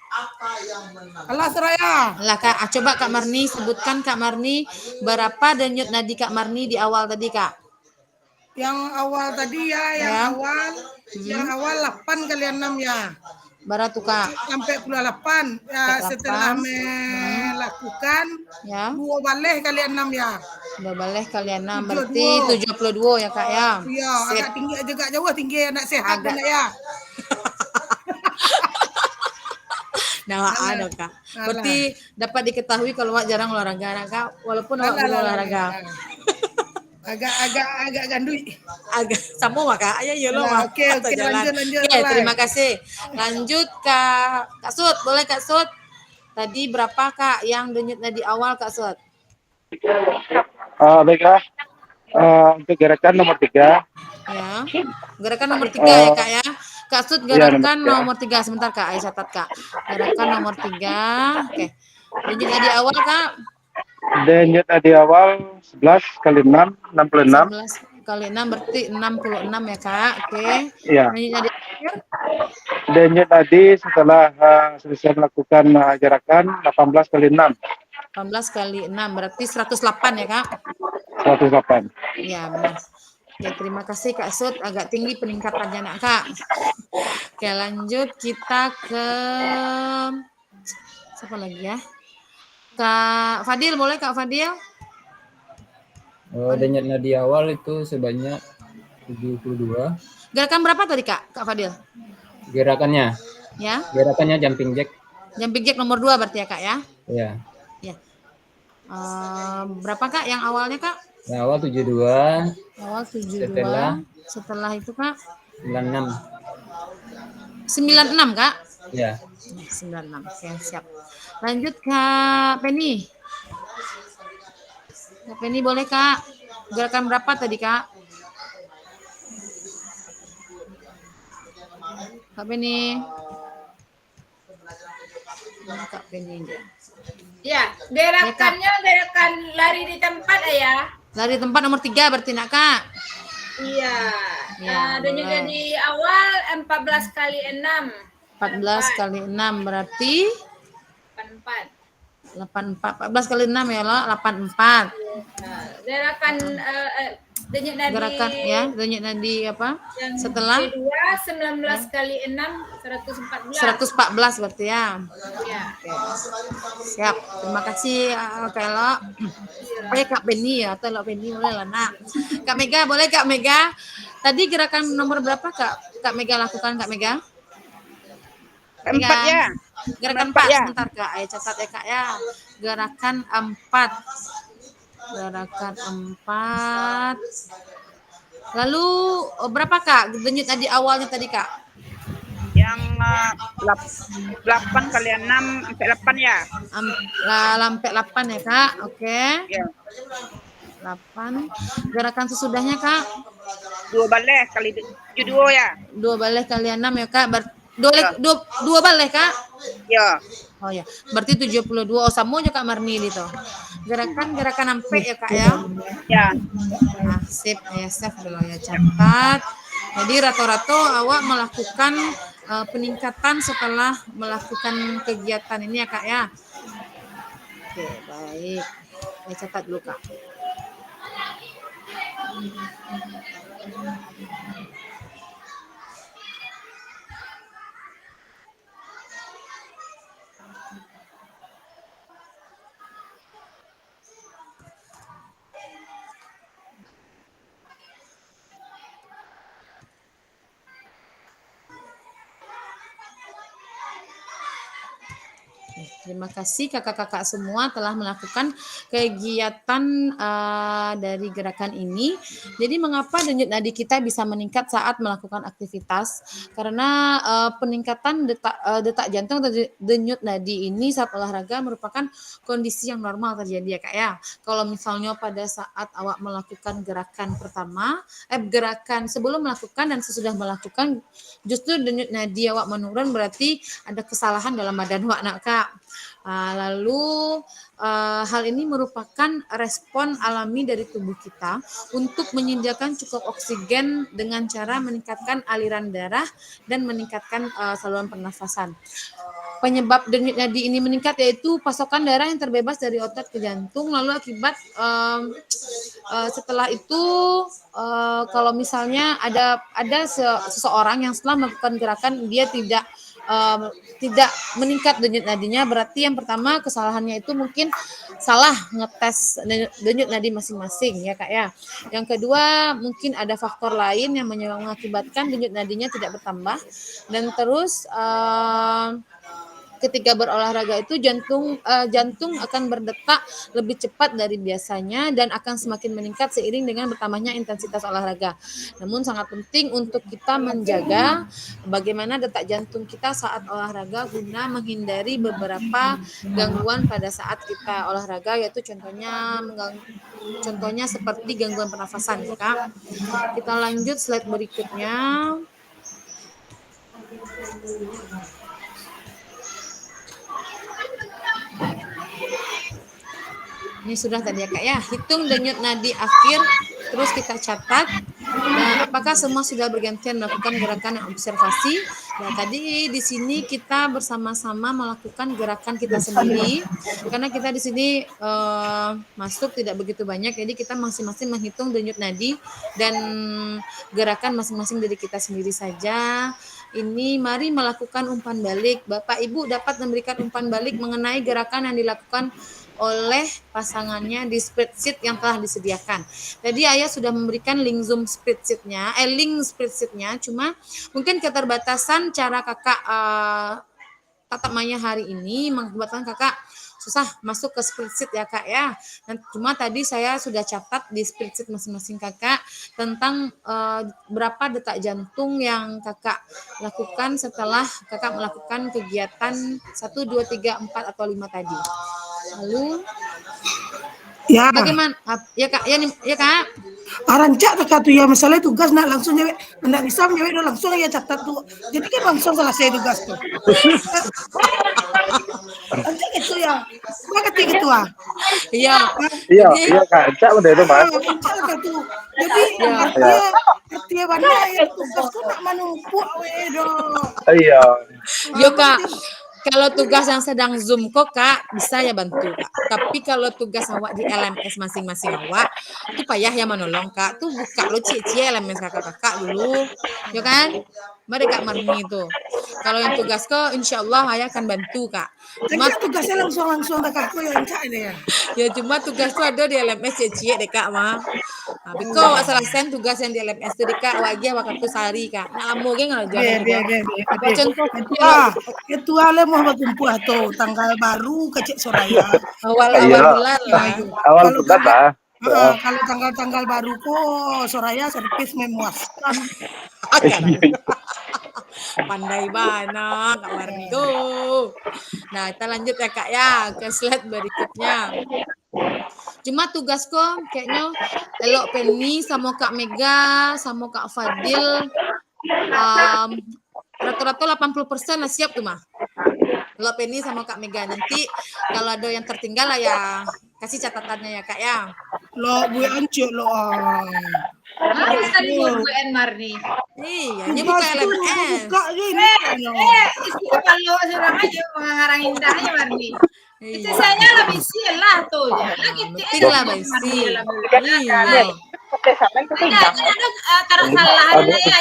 apa yang menang? Allah seraya. Lah Kak, coba Kak Marni sebutkan Kak Marni berapa denyut nadi Kak Marni di awal tadi Kak? Yang awal tadi ya, yang awal 8 kali 6 ya. Berapa tuh Kak? Sampai pula 8 ya. Sampai Setelah 8. melakukan Ya, 2 balik kali 6 ya. udah balik kalian 6 berarti 72 ya Kak ya. Iya, Sip. agak tinggi agak jauh tinggi anak sehat Agak. anak ya. Nah, ada Kak. Berarti dapat diketahui kalau Wak jarang olahraga anak Kak, walaupun Wak belum olahraga. Agak gandui. Agak sama Wak Kak. Ayo lo Nah, Wak. oke, Atau jalan. lanjut. Oke, terima kasih. Lanjut Kak Sud, boleh Kak Sud? Tadi berapa Kak yang denyut nadi awal Kak Sud? Baiklah, untuk gerakan nomor 3, Ya. Gerakan nomor 3 ya Kak ya. Kak Sud Iya, gerakan nomor nomor 3. Sebentar Kak, ayo catat Kak. Gerakan nomor 3. Oke. Denyut nadi awal Kak. denyut nadi awal 11 kali 6, 66. 11 kali 6 berarti 66 ya Kak. Oke. Iya. Denyut nadi akhir Denyut nadi setelah selesai melakukan gerakan 18 kali 6, 18 kali 6 berarti 108 ya Kak. 108. Ya benar. Oke, terima kasih Kak Sud. Agak tinggi peningkatannya nak Kak. Oke, lanjut kita ke siapa lagi ya? Kak Fadil, boleh Kak Fadil? Denyut nadi awal itu sebanyak 72. Gerakan berapa tadi Kak? Kak Fadil? Gerakannya jumping jack. Jumping jack nomor 2 berarti ya Kak ya? Ya. Ya. Berapa Kak yang awalnya Kak? Yang awal 72, Awal 72. Setelah itu Kak? 96. 96 Kak? Ya. 96. Oke, siap. Lanjut Kak Penny. Kak Penny boleh Kak? Gerakan berapa tadi Kak? Kak Penny. Kak Penny dia. Ya, gerakannya gerakan lari di tempat ya. Lari tempat nomor 3 berarti nak Kak? Iya. Ya, Dan juga boleh. di awal 14 kali 6. 14 kali 6 berarti 84. 84. 14 kali 6 ya lo, 84. Gerakan denyut nadi. Gerakan ya, denyut nadi apa? Yang Setelah kedua 19 kali 6 114. 114 berarti ya. Ya. Oke. Siap. Terima kasih Kak Elo. Kak Penny ya, atau Lo Penny boleh lah nak. Kak Mega boleh Kak Mega? Tadi gerakan nomor berapa Kak Mega lakukan Kak Mega? Keempat ya. Gerakan 4 Keempat, ya. sebentar Kak. Ayo catat ya Kak ya. Gerakan 4. Gerakan 4. Lalu berapa Kak denyut nadi awalnya tadi Kak? Yang 8 kali 6 sampai 8 ya. Sampai 8 ya Kak. Oke. Ya. 8. Gerakan sesudahnya Kak? 2 baleh kali 72 ya. 2 baleh kali 6 ya Kak. Dua baleh Kak? Ya. Oh ya, berarti 72. Oh sama aja Kak Marni itu. Gerakan ampe ya Kak ya. Ya. Nah, sip ya, save dulu ya, catat. Jadi rata-rata awak melakukan peningkatan setelah melakukan kegiatan ini ya Kak ya. Oke, baik. Ya catat dulu Kak. Terima kasih kakak-kakak semua telah melakukan kegiatan dari gerakan ini. Jadi mengapa denyut nadi kita bisa meningkat saat melakukan aktivitas? Karena peningkatan detak jantung atau denyut nadi ini saat olahraga merupakan kondisi yang normal terjadi ya Kak ya. Kalau misalnya pada saat awak melakukan gerakan pertama, gerakan sebelum melakukan dan sesudah melakukan justru denyut nadi awak menurun berarti ada kesalahan dalam badan awak nak Kak. Lalu hal ini merupakan respon alami dari tubuh kita untuk menyediakan cukup oksigen dengan cara meningkatkan aliran darah dan meningkatkan saluran pernafasan. Penyebab denyut nadi ini meningkat yaitu pasokan darah yang terbebas dari otot ke jantung. Lalu akibat setelah itu kalau misalnya ada seseorang yang setelah melakukan gerakan dia tidak meningkat denyut nadinya, berarti yang pertama kesalahannya itu mungkin salah ngetes denyut nadi masing-masing ya Kak ya. Yang kedua mungkin ada faktor lain yang mengakibatkan denyut nadinya tidak bertambah, dan terus ketika berolahraga itu jantung akan berdetak lebih cepat dari biasanya dan akan semakin meningkat seiring dengan bertambahnya intensitas olahraga. Namun sangat penting untuk kita menjaga bagaimana detak jantung kita saat olahraga guna menghindari beberapa gangguan pada saat kita olahraga, yaitu contohnya seperti gangguan pernafasan ya Kak. Kita lanjut slide berikutnya. Ini sudah tadi ya Kak ya, hitung denyut nadi akhir, terus kita catat apakah semua sudah bergantian melakukan gerakan yang observasi. Nah tadi di sini kita bersama-sama melakukan gerakan kita sendiri, karena kita di sini masuk tidak begitu banyak, jadi kita masing-masing menghitung denyut nadi dan gerakan masing-masing dari kita sendiri saja. Ini mari melakukan umpan balik. Bapak Ibu dapat memberikan umpan balik mengenai gerakan yang dilakukan oleh pasangannya di spreadsheet yang telah disediakan. Tadi Ayah sudah memberikan link Zoom spreadsheet-nya, link spreadsheet-nya, cuma mungkin keterbatasan cara kakak tatap maya hari ini mengakibatkan kakak susah masuk ke spreadsheet ya kak ya. Dan cuma tadi saya sudah catat di spreadsheet masing-masing kakak tentang berapa detak jantung yang kakak lakukan setelah kakak melakukan kegiatan 1, 2, 3, 4 atau 5 tadi. Lalu Ya, bagaimana? Ya kak, ya kak. arancak tak tu ya masalah tugas nak langsung nyewek, ndak bisa nyewek do langsung ya catat tu. Jadi kan langsung selesai tugas tu. Arancak itu ya. Mak kata gitu ah. Iya. Iya Kak, Cak udah itu Mas. Arancak kata tu. Jadi artinya mana ya tugas tu nak menumpuk we do. Iya. Yo kak, kalau tugas yang sedang Zoom kok kak bisa ya bantu kak. Tapi kalau tugas awak di LMS masing-masing awak itu payah ya menolong kak. Tuh buka lo cie LMS kakak-kakak dulu, yo kan? Mari kak Marni itu. Kalau yang tugas kok insya Allah ayah akan bantu kak. Cuma Arancak tugasnya langsung tak aku ya arancak ini ya. ya cuma tugas tuh ada di LMS cie deh kak mah. Tapi kok awak selesai tugas yang di LMS itu deh kak, awak aja waktu sehari kak. Nah mau geng nggak jualan juga. Contoh Ketua le mau berkumpul atau tanggal baru kecil Soraya. awal Iya. bulan lah. Awal bulan lah. Kalau tanggal-tanggal baru kok Soraya servis memuaskan. Pandai banget Kak Warni tuh. Nah, kita lanjut ya Kak ya ke slide berikutnya. Cuma tugasku kayaknya Elok Penny sama Kak Mega sama Kak Fadil rata-rata 80% lah siap tuh mah. Elok Penny sama Kak Mega nanti kalau ada yang tertinggal lah ya kasih catatannya ya Kak ya. Lo Bu Ancu lo. Harus tadi buat UN Marni. Iya, ini buka LMS. Buka ini. Kalau orang aja mengarang indahnya Marni. Itu saya lebih sial lah tuh ya. Penting lah Baisi. Iya. Karena salah ada ya.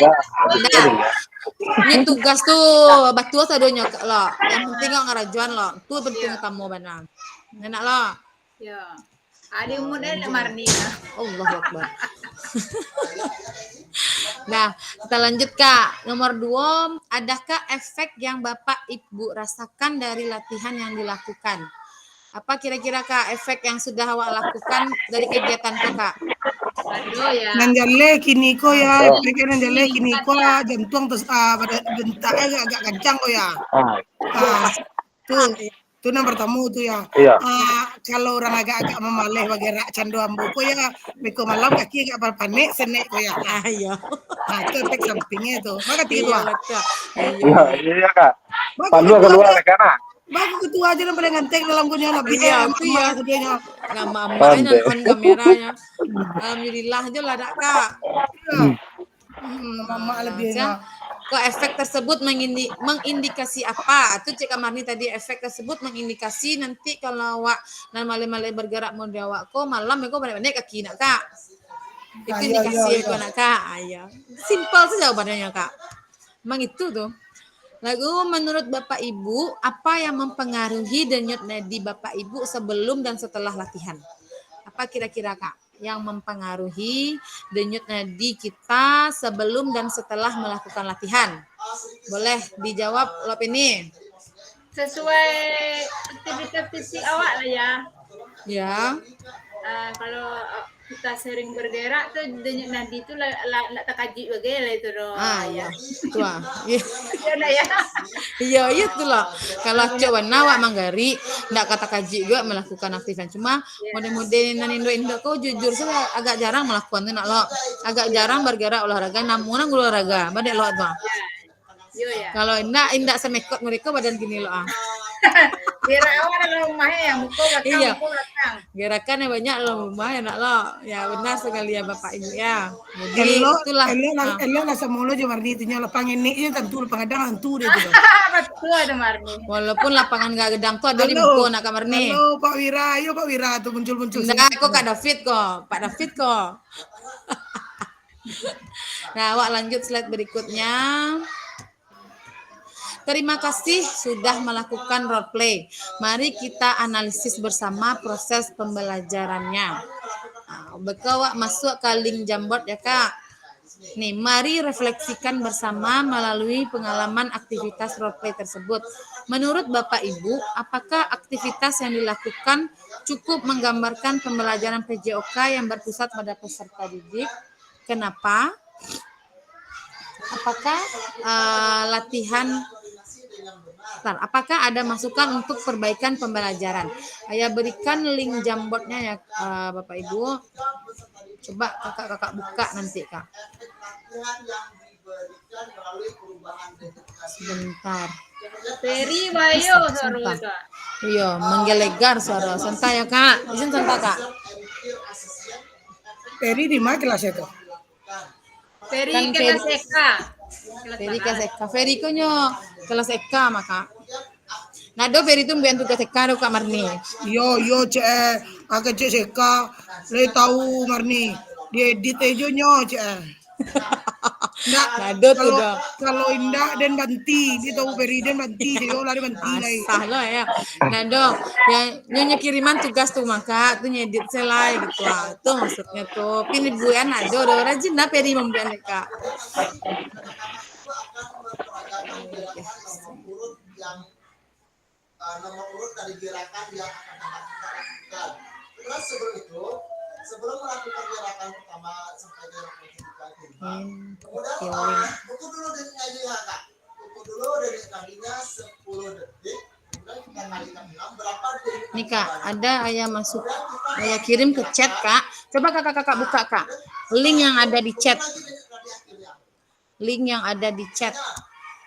Ini tugas tuh batu sadonya Kak lo. Yang penting nggak ngarajuan lo. Tuh penting kamu benar. Enak lo. Ya. Ada model Marni. Allahu Akbar. Nah, kita lanjut Kak. Nomor 2, adakah efek yang Bapak Ibu rasakan dari latihan yang dilakukan? Apa kira-kira Kak efek yang sudah awak lakukan dari kegiatan Kakak? Aduh ya. Nanjale kini ko ya, pikir nanjale kini ko jantung terus pada bentaknya agak kencang ko ya. Tuh yang pertama tuh ya. Iya. Kalau orang agak-agak memaleh bergerak candu ambu ko ya, miko malam kaki agak panik senek ko ya. Ayo. Nah, itu efek sampingnya itu. Maka tiga Iya tua. betul. Iya Kak. Pandu keluar ke kanan. Bagus ketua aja yang paling ganteng dalam punya nabi. Iya, itu ya. Gedenya. Nah, mamanya on kameranya. Alhamdulillah aja lah Dak, Kak. Mama lebih Nah, kok efek tersebut mengindikasi apa? Itu Cik Marni tadi efek tersebut mengindikasi nanti kalau awak dan malam-malam bergerak mau awak kok malam ya kok banyak-banyak kaki nak Kak. Itu indikasi ya nak Kak. Iya. Simpel saja jawabannya Kak. Memang itu tuh. Lalu menurut Bapak Ibu, apa yang mempengaruhi denyut nadi Bapak Ibu sebelum dan setelah latihan? Apa kira-kira Kak yang mempengaruhi denyut nadi kita sebelum dan setelah melakukan latihan? Boleh dijawab Lop ini. Sesuai aktivitas fisik awak lah ya. Ya. Kalau kita sering bergerak tuh denyut nadi itu nak terkaji bagaimana itu loh. Ya. Itu Iya. Ya. Iya itu loh. Kalau coba nawak manggari ndak kata kaji juga melakukan aktifan. Cuma model-model Indo kau jujur saya agak jarang melakukan itu nak lo. Agak jarang bergerak olahraga namun olahraga. Badek lo tuh. Ya. Kalau indak semekot mereka badan gini lo. Kira awak dalam rumahnya yang muka belakang. Iya. Gerakan yang banyak lo rumah enak lo. Ya benar sekali ya Bapak Ibu ya. Jadi itulah. Elo nasa mulu je Marni itu nyala pangin ni tentu pengadang hantu dia tu. Betul ada Marni. Walaupun lapangan gak gedang tuh ada di muka nak kamar nih. Halo Pak Wira, ayo Pak Wira tuh muncul-muncul. Enggak, kok Kak David kok. Pak David kok. Nah, awak lanjut slide berikutnya. Terima kasih sudah melakukan role play. Mari kita analisis bersama proses pembelajarannya. Nah, bekal awak masuk ke link Jamboard ya Kak. Nih, mari refleksikan bersama melalui pengalaman aktivitas role play tersebut. Menurut Bapak Ibu, apakah aktivitas yang dilakukan cukup menggambarkan pembelajaran PJOK yang berpusat pada peserta didik? Kenapa? Apakah apakah ada masukan untuk perbaikan pembelajaran? Saya berikan link Jamboardnya ya Bapak Ibu. Coba kakak buka nanti Kak. Sebentar. Peri Bayo suara Kak. Iya, menggelegar suara. Santai ya Kak. Izin santai Kak. Peri di mana kelasnya tuh? Peri Kan kelas Peri. Eka. Feri kelas Eka. Feri konyo kelas Eka maka. Nado Feri itu mbiyen tugas Eka do Kak Marni. Yo cek, agak cek seka, le tahu Marni, diedit aja nyo cek. Nado tuh dah. Kalau Indah dan Banti, dia tahu Peri dan Banti, dia lari Banti lagi. Asah lo ya. Nado, yang nyonya kiriman tugas tuh maka tuh nyedit selai gitu lah. Tuh maksudnya tuh. Pilih bulan Nado, udah rajin dah Peri membuat Kak. Nomor urut dari gerakan yang akan dilakukan. Terus sebelum melakukan gerakan pertama sampai gerakan ketiga, kemudian ukur dulu detiknya aja Kak. Ukur dulu detik kalinya 10 detik. Kemudian kita kalikan 6 berapa detik. Nih Kak, ada ayah masuk, ayah kirim ke chat Kak. Coba kakak buka Kak. Link yang ada di chat. Link yang ada di chat.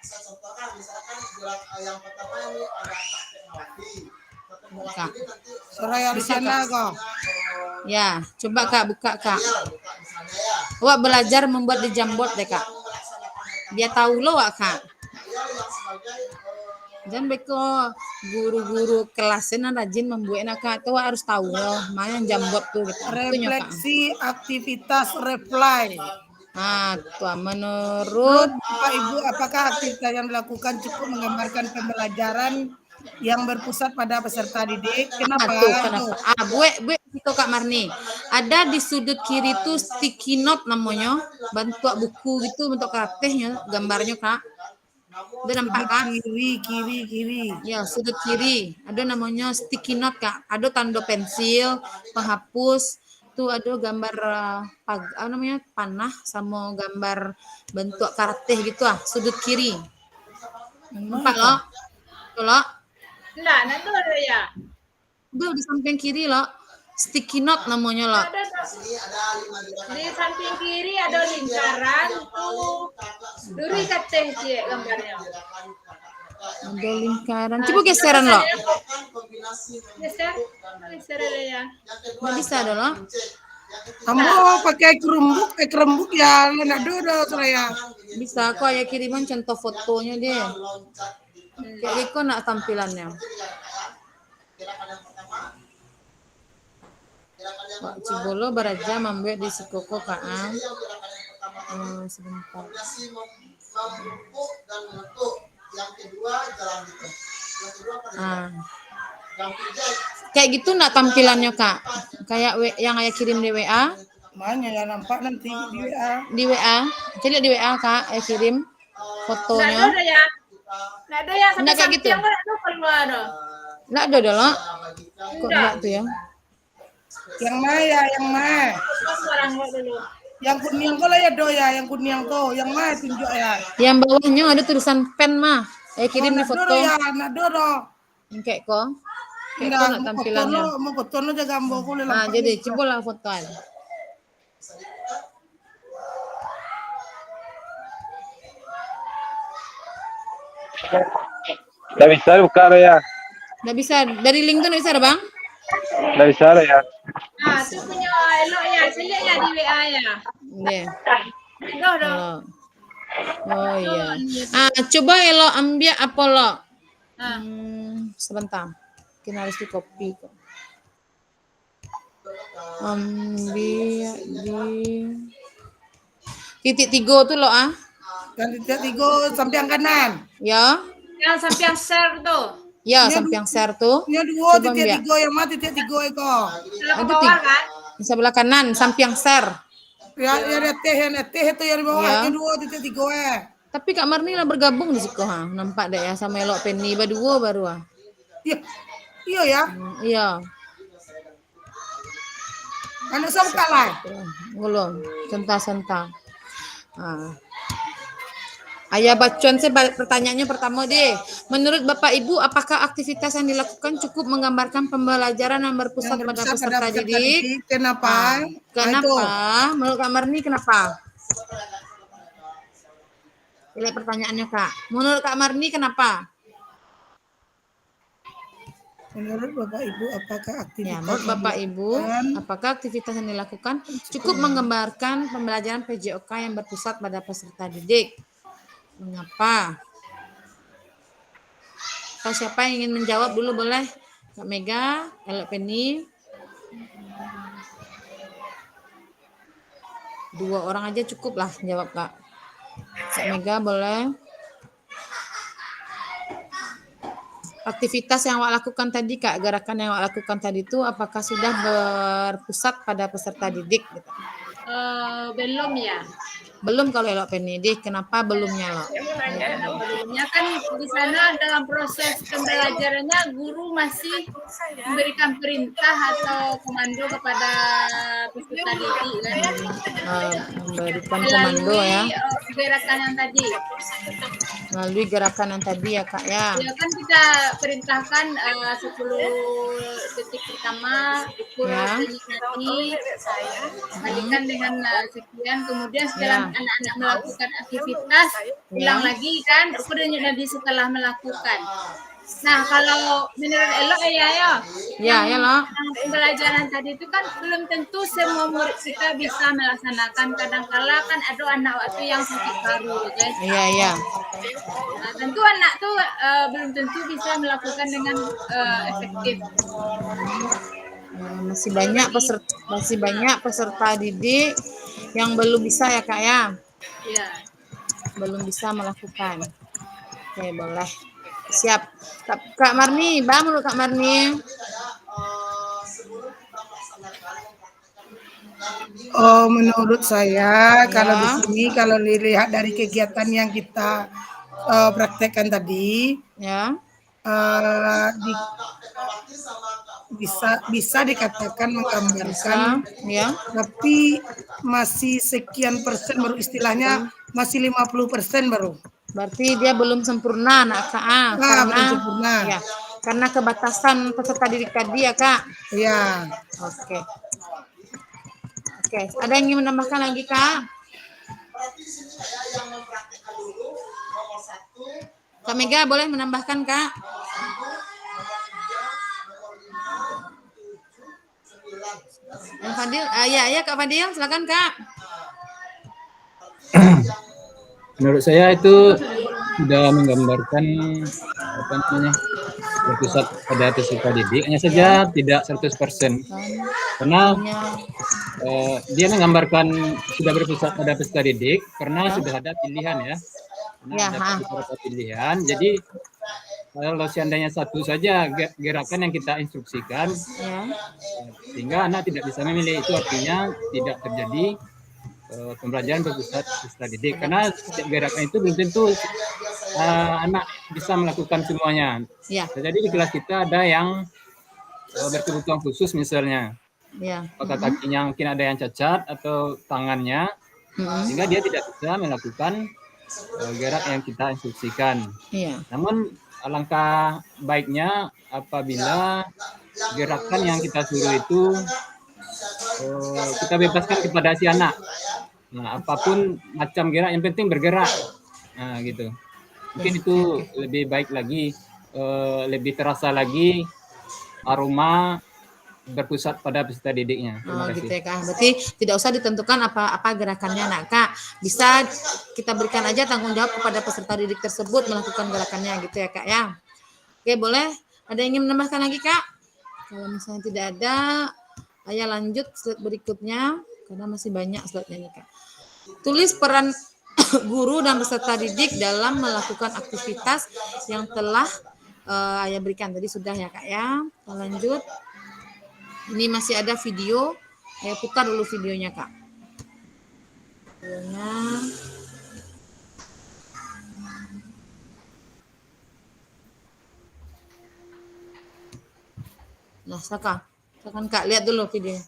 Saya contohkan misalkan gerak yang pertama ini ada Kak. Soraya di sana kok. Ya, coba Kak buka Kak. Wak belajar membuat di Jamboard deh Kak. Dia tahu lo Wak Kak. Jangan beko guru-guru kelasnya rajin membuat Kak. Tuh harus tahu loh, mana yang Jamboard tuh gitu. Refleksi aktivitas reply. Nah, tuh menurut Bapak Ibu, apakah aktivitas yang dilakukan cukup menggambarkan pembelajaran yang berpusat pada peserta didik? Kenapa? Kenapa? Bu itu Kak Marni. Ada di sudut kiri tuh sticky note namanya, bentuk buku gitu, bentuk karetnya, gambarnya Kak. Udah nampak Kak? Kiri. Ya, sudut kiri. Ada namanya sticky note Kak. Ada tanda pensil, penghapus. Tuh ada gambar apa namanya panah sama gambar bentuk kareteh gitu sudut kiri. Nampak lo? Tuh lo? Enggak, nanti ada ya. Tuh di samping kiri lo. Sticky note namanya lo. Di samping kiri ada lingkaran tuh. Duri kateh sih gambarnya. Ada lingkaran. Coba geseran lo. Geser ya. Nggak bisa dong lo. Kamu pakai kerembuk ya, enak dulu Soraya. Bisa kok ya kiriman contoh fotonya deh. Kayak gitu nak tampilannya. Pak Cibolo beraja membuat di Sikoko Kak. Sebentar. Yang kedua jalan gitu. Yang kedua Kayak gitu nak tampilannya Kak. Kayak yang ayah kirim di WA. Mana ya nampak nanti di WA. Di WA. Coba di WA Kak, ayah kirim fotonya. Nggak ada ya. Nggak ada ya. Nggak kayak gitu. Nggak ada keluar. Nggak ada dong lo. Kok enggak tuh ya? Yang mana ya, yang mana? Sekarang dulu. Yang kuning kok lah ya do ya, yang kuning kok, yang mana tunjuk ya? Yang bawahnya ada tulisan pen mah. Kirim di foto. Ya, nak doro. Kayak kok. Kayak kok nak tampilannya. Mau foto no jaga gambar aku le. Nah, jadi coba lah fotoan. Nggak bisa buka ya. Nggak bisa. Dari link tuh nggak bisa Bang? Nggak bisa ya. Ah, itu punya elok ya. Saya lihat ya di WA ya. Deh. Doh. Oh iya. Coba Elo ambil apa lo? Sebentar. Kita harus di copy kok. Ambil di titik 3 tuh lo Kan titik 3 samping kanan. Ya. Yang sampai share tuh. Ya, samping share tuh. Ini 2 titik 3 yang mana titik 3 itu. Ke bawah kan? Di sebelah kanan samping share. Ya, ada teh itu yang di bawah Ya. itu 2.3. Tapi Kak Marni lah bergabung di situ ha. Nampak deh ya sama Elok Penny berdua baru ah. Iya. Iya ya. Iya. Anu sama kalah. Belum. Senta-senta. Ah. Ayah Bacuan saya balik pertanyaannya pertama deh. Menurut Bapak Ibu, apakah aktivitas yang dilakukan cukup menggambarkan pembelajaran yang berpusat pada peserta didik? Kenapa? Kenapa? Menurut Kak Marni kenapa? Lihat pertanyaannya Kak. Menurut Kak Marni kenapa? Menurut Bapak Ibu, apakah aktivitas Ya, menurut Bapak Ibu, apakah aktivitas yang dilakukan cukup menggambarkan pembelajaran PJOK yang berpusat pada peserta didik? Mengapa? Atau siapa yang ingin menjawab dulu boleh? Kak Mega, Elok Penny. 2 orang aja cukup lah jawab Kak. Kak Mega boleh. Aktivitas yang awak lakukan tadi Kak, gerakan yang awak lakukan tadi itu apakah sudah berpusat pada peserta didik? Gitu? Belum ya. Belum kalau Elok Penny, kenapa belumnya Lok? Kenapa belumnya kan di sana dalam proses pembelajarannya guru masih memberikan perintah atau komando kepada peserta didik kan. Memberikan komando ya. Gerakan yang tadi. Melalui gerakan yang tadi ya Kak ya. Ya kan kita perintahkan 10 detik pertama ukur Ya. inisiatif, kalikan dengan sekian, kemudian setelah anak-anak melakukan aktivitas, ulang lagi kan, ukur nanti setelah melakukan. Nah, kalau menurut Elok Ya Lok. pembelajaran tadi itu kan belum tentu semua murid kita bisa melaksanakan. Kadang-kala kan ada anak waktu yang sakit paru, guys. Iya. Nah, tentu anak tuh belum tentu bisa melakukan dengan efektif. Masih banyak peserta didik yang belum bisa ya Kak ya. Iya. Belum bisa melakukan. Oke, boleh. Siap. Kak Marni, menurut Kak Marni. Oh, menurut saya kalau di sini kalau dilihat dari kegiatan yang kita praktekkan tadi, Ya. Bisa dikatakan menggambarkan, Ya. tapi masih sekian persen baru, istilahnya masih 50% baru. Berarti dia belum sempurna Kak. Karena belum sempurna. Ya, karena kebatasan peserta didik tadi ya Kak. Iya. Oke. Ada yang ingin menambahkan lagi Kak? Kak Mega boleh menambahkan Kak? Yang Fadil, ya Kak Fadil, silakan Kak. Menurut saya itu sudah menggambarkan berpusat pada peserta didik, hanya saja tidak 100%. Karena dia menggambarkan sudah berpusat pada peserta didik karena sudah ada pilihan ya. Ada beberapa pilihan. Jadi kalau seandainya satu saja gerakan yang kita instruksikan, sehingga anak tidak bisa memilih, itu artinya tidak terjadi pembelajaran berpusat peserta didik. Karena setiap gerakan itu belum tentu anak bisa melakukan semuanya. Jadi di kelas kita ada yang berkebutuhan khusus misalnya. Apakah kakinya mungkin ada yang cacat atau tangannya, sehingga dia tidak bisa melakukan gerak yang kita instruksikan. Namun alangkah baiknya apabila gerakan yang kita suruh itu kita bebaskan kepada si anak. Nah, apapun macam gerak, yang penting bergerak. Nah, gitu. Mungkin itu lebih baik lagi, lebih terasa lagi aroma berpusat pada peserta didiknya. Gitu ya Kak. Berarti tidak usah ditentukan apa gerakannya nak Kak. Bisa kita berikan aja tanggung jawab kepada peserta didik tersebut melakukan gerakannya gitu ya Kak ya. Oke, boleh. Ada yang ingin menambahkan lagi Kak? Kalau misalnya tidak ada, ayo lanjut slide berikutnya karena masih banyak slide-nya nih Kak. Tulis peran guru dan peserta didik dalam melakukan aktivitas yang telah Ayah berikan tadi sudah ya Kak ya. Kita lanjut. Ini masih ada video. Ayo putar dulu videonya Kak. videonya. Nah, silakan Kak lihat dulu videonya.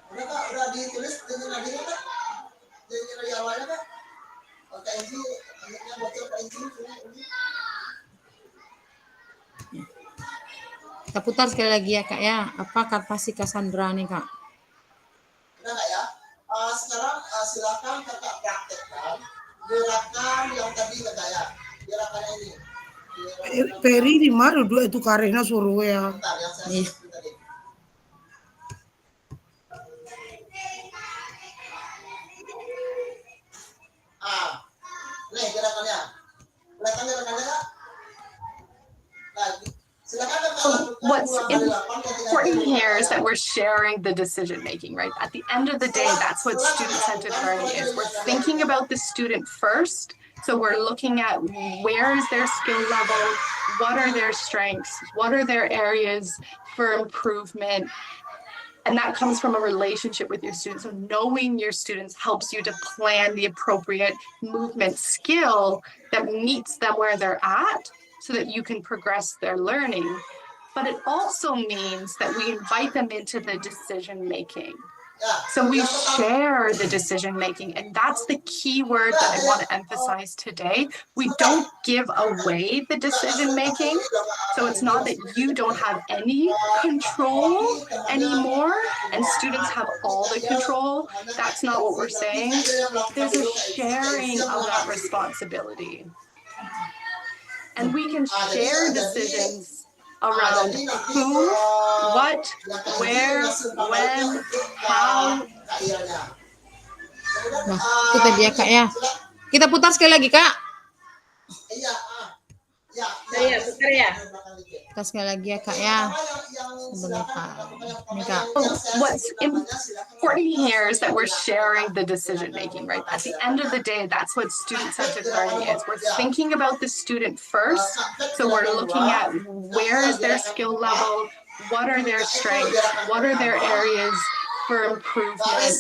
Udah Kak, udah ditulis dengan nadanya Kak? Dengan nadi awalnya Kak? Kak Inci, anaknya bocor Kak Inci. Kita putar sekali lagi ya Kak ya. Apa kata si Cassandra nih Kak? Udah Kak ya? Sekarang silakan Kakak praktekkan gerakan yang tadi Kak ya. Gerakannya ini. Peri di mana dua itu karena suruh ya. Bentar, yang saya Iya. sebut tadi. Nih gerakannya. Kelihatan gerakannya Kak? Nah, silakan Kakak lakukan What's 2 kali 8 important here is that we're sharing the decision making, right? At the end of the day, that's what student-centered learning is. We're thinking about the student first. So we're looking at where is their skill level, what are their strengths, what are their areas for improvement. And that comes from a relationship with your students. So knowing your students helps you to plan the appropriate movement skill that meets them where they're at so that you can progress their learning. But it also means that we invite them into the decision making. So we share the decision making, and that's the key word that I want to emphasize today. We don't give away the decision making. So it's not that you don't have any control anymore and students have all the control. That's not what we're saying. There's a sharing of that responsibility. And we can share decisions around who, what, where, when, how. Nah, itu tadi ya Kak ya. Kita putar sekali lagi Kak. Iya, Saya putar ya. Kita sekali lagi ya Kak ya. Sebentar. Ini Kak. What's important here is that we're sharing the decision making, right? At the end of the day, that's what student-centered learning is. We're thinking about the student first. So we're looking at where is their skill level, what are their strengths, what are their areas for improvement.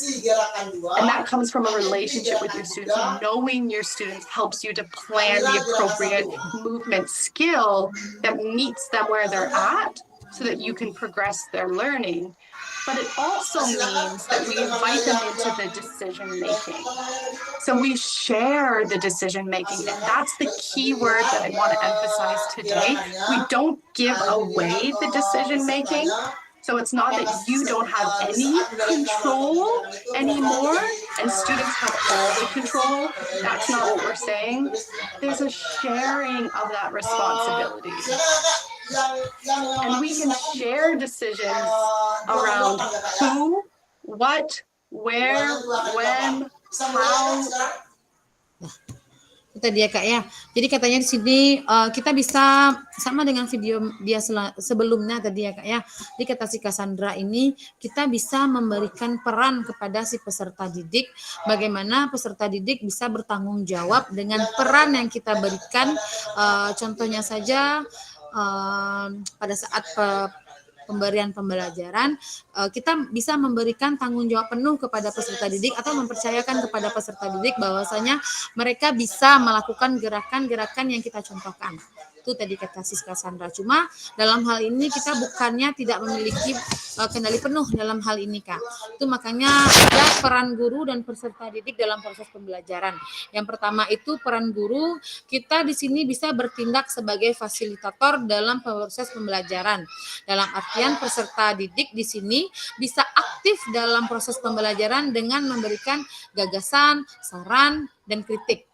And that comes from a relationship with your students. So knowing your students helps you to plan the appropriate movement skill that meets them where they're at so that you can progress their learning. But it also means that we invite them into the decision making. So we share the decision making, and that's the key word that I want to emphasize today. We don't give away the decision making. So it's not that you don't have any control anymore and students have all the control. That's not what we're saying. There's a sharing of that responsibility. And we can share decisions around who, what, where, when, how. Itu tadi ya Kak ya. Jadi katanya di sini kita bisa sama dengan video dia sebelumnya tadi ya Kak ya. Di kata si Cassandra ini kita bisa memberikan peran kepada si peserta didik. Bagaimana peserta didik bisa bertanggung jawab dengan peran yang kita berikan. Contohnya saja pada saat pemberian pembelajaran, kita bisa memberikan tanggung jawab penuh kepada peserta didik atau mempercayakan kepada peserta didik bahwasanya mereka bisa melakukan gerakan-gerakan yang kita contohkan. Itu tadi kata Siska Sandra. Cuma dalam hal ini kita bukannya tidak memiliki kendali penuh dalam hal ini, Kak. Itu makanya ada peran guru dan peserta didik dalam proses pembelajaran. Yang pertama itu peran guru, kita di sini bisa bertindak sebagai fasilitator dalam proses pembelajaran. Dalam artian peserta didik di sini bisa aktif dalam proses pembelajaran dengan memberikan gagasan, saran, dan kritik.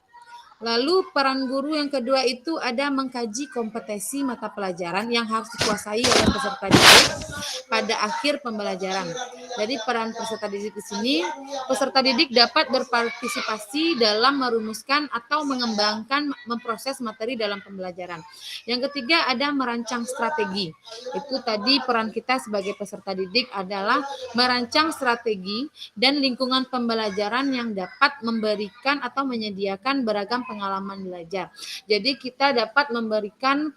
Lalu peran guru yang kedua itu ada mengkaji kompetensi mata pelajaran yang harus dikuasai oleh peserta didik pada akhir pembelajaran. Jadi peran peserta didik di sini, peserta didik dapat berpartisipasi dalam merumuskan atau mengembangkan memproses materi dalam pembelajaran. Yang ketiga ada merancang strategi. Itu tadi peran kita sebagai peserta didik adalah merancang strategi dan lingkungan pembelajaran yang dapat memberikan atau menyediakan beragam pengalaman belajar. Jadi kita dapat memberikan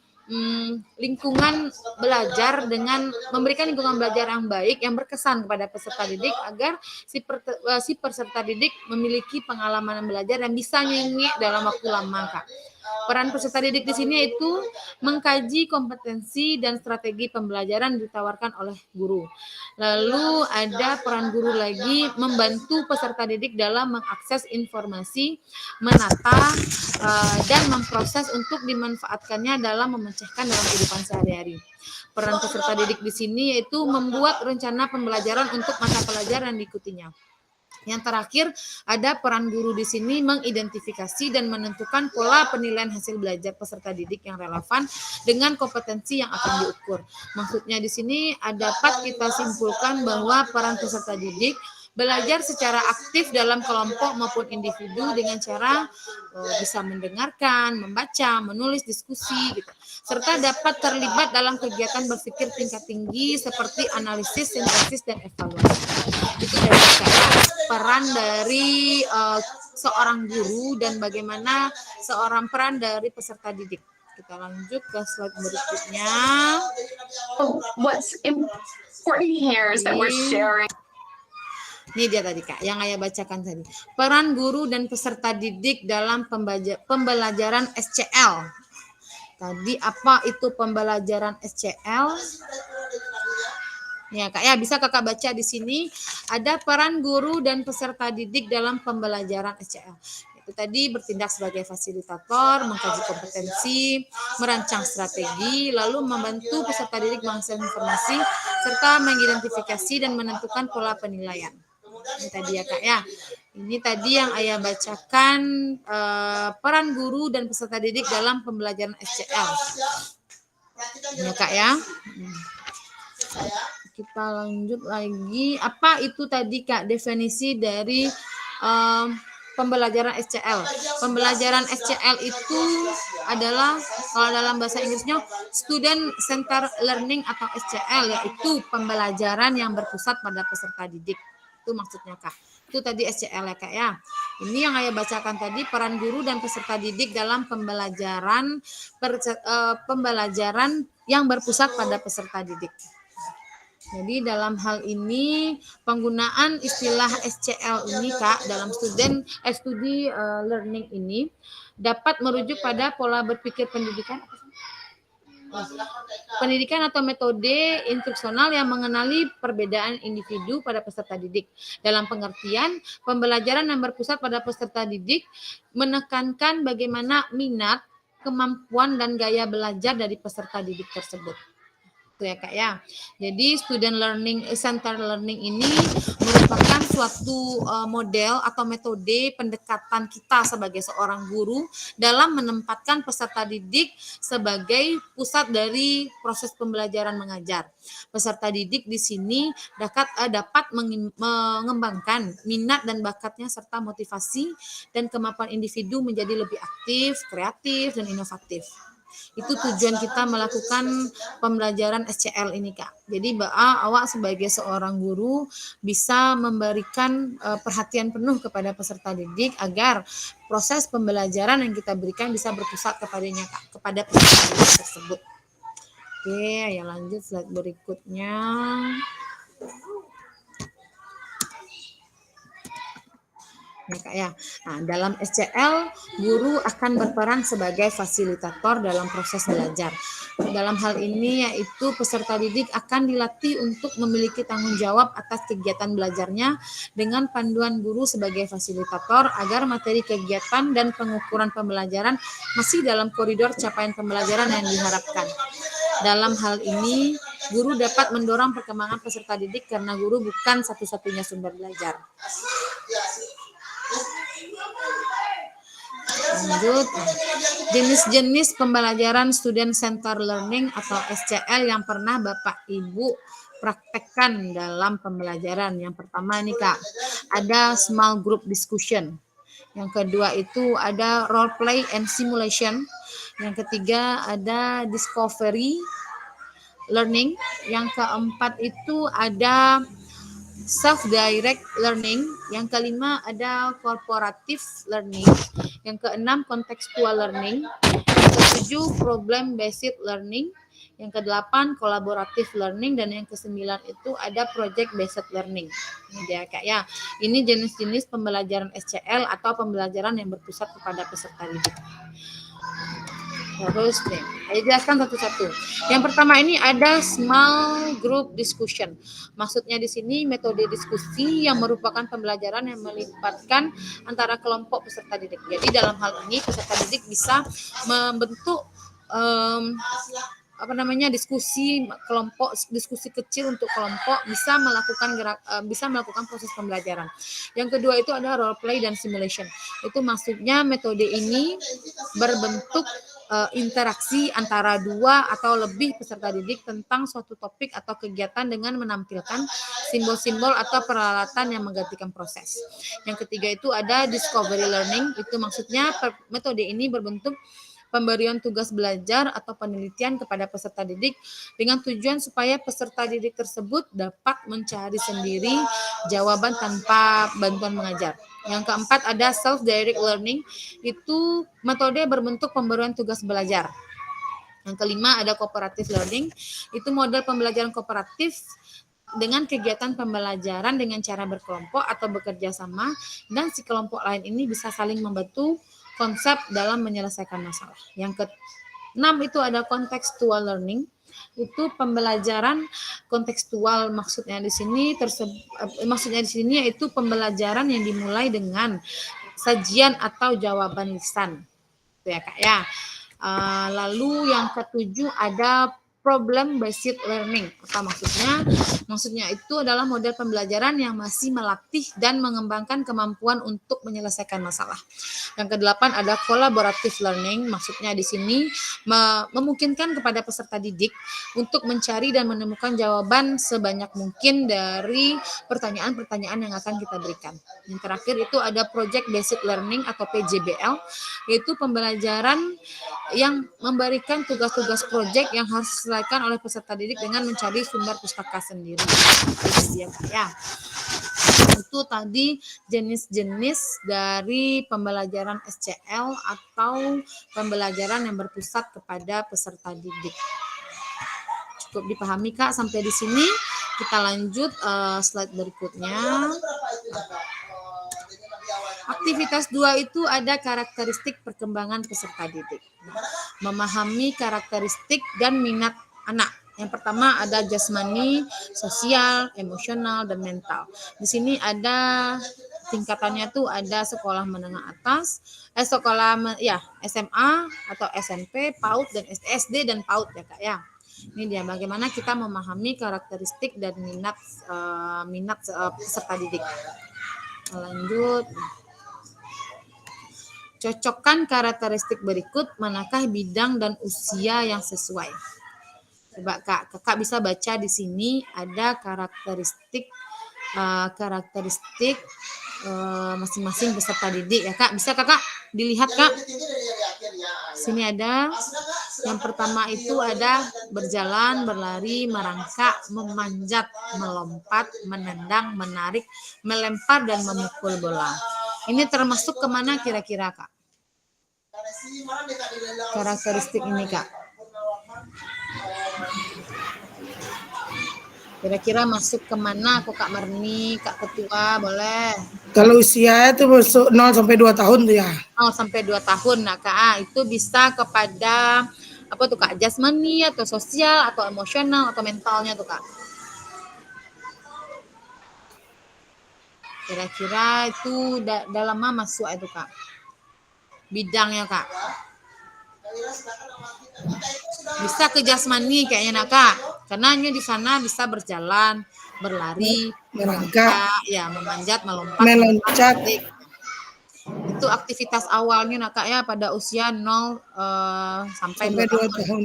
lingkungan belajar dengan memberikan lingkungan belajar yang baik yang berkesan kepada peserta didik agar si peserta didik memiliki pengalaman belajar dan bisa nyanyi dalam waktu lama, Kak. Peran peserta didik di sini yaitu mengkaji kompetensi dan strategi pembelajaran ditawarkan oleh guru. Lalu ada peran guru lagi membantu peserta didik dalam mengakses informasi, menata, dan memproses untuk dimanfaatkannya dalam memecahkan dalam kehidupan sehari-hari. Peran peserta didik di sini yaitu membuat rencana pembelajaran untuk mata pelajaran yang diikutinya. Yang terakhir, ada peran guru di sini mengidentifikasi dan menentukan pola penilaian hasil belajar peserta didik yang relevan dengan kompetensi yang akan diukur. Maksudnya di sini dapat kita simpulkan bahwa peran peserta didik belajar secara aktif dalam kelompok maupun individu dengan cara bisa mendengarkan, membaca, menulis, diskusi, gitu. Serta dapat terlibat dalam kegiatan berpikir tingkat tinggi seperti analisis, sintesis, dan evaluasi. Itu dari saya peran dari seorang guru dan bagaimana seorang peran dari peserta didik. Kita lanjut ke slide berikutnya. What's important here is that we're sharing. Ini dia tadi, Kak, yang Ayah bacakan tadi. Peran guru dan peserta didik dalam pembelajaran SCL. Tadi apa itu pembelajaran SCL? Ya, Kak, ya bisa Kakak baca di sini. Ada peran guru dan peserta didik dalam pembelajaran SCL. Itu tadi bertindak sebagai fasilitator, mengkaji kompetensi, merancang strategi, lalu membantu peserta didik mengakses informasi, serta mengidentifikasi dan menentukan pola penilaian. Ini tadi ya, Kak, ya. Ini tadi yang Ayah bacakan peran guru dan peserta didik dalam pembelajaran SCL. Ya, Kak, ya. Kita lanjut lagi. Apa itu tadi, Kak, definisi dari pembelajaran SCL? Pembelajaran SCL itu adalah, kalau dalam bahasa Inggrisnya, Student Center Learning atau SCL, yaitu pembelajaran yang berpusat pada peserta didik. Itu maksudnya, Kak. Itu tadi SCL ya, Kak, ya. Ini yang Ayah bacakan tadi, peran guru dan peserta didik dalam pembelajaran yang berpusat pada peserta didik. Jadi dalam hal ini penggunaan istilah SCL ini, Kak, dalam studi learning ini dapat merujuk pada pola berpikir pendidikan atau metode instruksional yang mengenali perbedaan individu pada peserta didik. Dalam pengertian, pembelajaran yang berpusat pada peserta didik menekankan bagaimana minat, kemampuan, dan gaya belajar dari peserta didik tersebut. Itu ya, Kak, ya. Jadi student learning center learning ini merupakan suatu model atau metode pendekatan kita sebagai seorang guru dalam menempatkan peserta didik sebagai pusat dari proses pembelajaran mengajar. Peserta didik di sini dapat mengembangkan minat dan bakatnya serta motivasi dan kemampuan individu menjadi lebih aktif, kreatif, dan inovatif. Itu tujuan kita melakukan pembelajaran SCL ini, Kak. Jadi awak sebagai seorang guru bisa memberikan perhatian penuh kepada peserta didik agar proses pembelajaran yang kita berikan bisa berpusat kepadanya, Kak, kepada peserta didik tersebut. Oke, ya lanjut slide berikutnya. Ya, Kak, ya. Nah, dalam SCL, guru akan berperan sebagai fasilitator dalam proses belajar. Dalam hal ini yaitu peserta didik akan dilatih untuk memiliki tanggung jawab atas kegiatan belajarnya dengan panduan guru sebagai fasilitator agar materi kegiatan dan pengukuran pembelajaran masih dalam koridor capaian pembelajaran yang diharapkan. Dalam hal ini, guru dapat mendorong perkembangan peserta didik karena guru bukan satu-satunya sumber belajar. Lanjut, jenis-jenis pembelajaran Student Center Learning atau SCL yang pernah Bapak Ibu praktekkan dalam pembelajaran. Yang pertama nih Kak, ada small group discussion. Yang kedua itu ada role play and simulation. Yang ketiga ada discovery learning. Yang keempat itu ada self-direct learning. Yang kelima ada cooperative learning. Yang keenam contextual learning. Yang ketujuh problem-based learning. Yang kedelapan collaborative learning. Dan yang kesembilan itu ada project-based learning. Ini dia Kak ya. Ini jenis-jenis pembelajaran SCL atau pembelajaran yang berpusat kepada peserta didik. Terus nih, saya jelaskan satu-satu. Yang pertama ini ada small group discussion. Maksudnya di sini metode diskusi yang merupakan pembelajaran yang melibatkan antara kelompok peserta didik. Jadi dalam hal ini peserta didik bisa membentuk diskusi kelompok, diskusi kecil untuk kelompok, bisa melakukan proses pembelajaran. Yang kedua itu ada role play dan simulation. Itu maksudnya metode ini berbentuk interaksi antara dua atau lebih peserta didik tentang suatu topik atau kegiatan dengan menampilkan simbol-simbol atau peralatan yang menggantikan proses. Yang ketiga itu ada discovery learning. Itu maksudnya metode ini berbentuk pemberian tugas belajar atau penelitian kepada peserta didik dengan tujuan supaya peserta didik tersebut dapat mencari sendiri jawaban tanpa bantuan mengajar. Yang keempat ada self-direct learning, itu metode berbentuk pemberian tugas belajar. Yang kelima ada cooperative learning, itu model pembelajaran kooperatif dengan kegiatan pembelajaran dengan cara berkelompok atau bekerja sama, dan si kelompok lain ini bisa saling membantu konsep dalam menyelesaikan masalah. Yang keenam itu ada contextual learning. Itu pembelajaran kontekstual, maksudnya di sini yaitu pembelajaran yang dimulai dengan sajian atau jawaban lisan. Itu ya Kak ya. Lalu yang ketujuh ada problem-based learning. Apa maksudnya itu adalah model pembelajaran yang masih melatih dan mengembangkan kemampuan untuk menyelesaikan masalah. Yang kedelapan ada collaborative learning. Maksudnya di sini memungkinkan kepada peserta didik untuk mencari dan menemukan jawaban sebanyak mungkin dari pertanyaan-pertanyaan yang akan kita berikan. Yang terakhir itu ada project-based learning atau PJBL, yaitu pembelajaran yang memberikan tugas-tugas proyek yang harus diselesaikan oleh peserta didik dengan mencari sumber pustaka sendiri. Ya. Itu tadi jenis-jenis dari pembelajaran SCL atau pembelajaran yang berpusat kepada peserta didik. Cukup dipahami Kak sampai di sini. Kita lanjut slide berikutnya. Aktivitas 2 itu ada karakteristik perkembangan peserta didik. Memahami karakteristik dan minat anak. Yang pertama ada jasmani, sosial, emosional, dan mental. Di sini ada tingkatannya tuh ada sekolah menengah atas, SMA atau SMP, PAUD dan SD dan PAUD ya Kak ya. Ini dia bagaimana kita memahami karakteristik dan minat peserta didik. Lanjut. Cocokkan karakteristik berikut, manakah bidang dan usia yang sesuai? Coba Kakak bisa baca di sini ada karakteristik masing-masing peserta didik ya Kak. Bisa Kakak dilihat Kak? Sini ada yang pertama itu ada berjalan, berlari, merangkak, memanjat, melompat, menendang, menarik, melempar, dan memukul bola. Ini termasuk kemana kira-kira Kak? Karakteristik ini Kak. Kira-kira masuk kemana aku Kak Marni, Kak Ketua, boleh? Kalau usia itu masuk 0 sampai 2 tahun tuh ya. 0 sampai 2 tahun. Nah Kak, itu bisa kepada apa tuh Kak, jasmani atau sosial atau emosional atau mentalnya tuh Kak. Kira-kira itu dalam mana masuk itu Kak? Bidangnya Kak. Bisa ke jasmani kayaknya nak Kak. Karena di sana bisa berjalan, berlari, Merangkak, ya memanjat, melompat, meloncat. itu aktivitas awalnya nak Kak ya pada usia 0 sampai 2 sampai 2 tahun. tahun.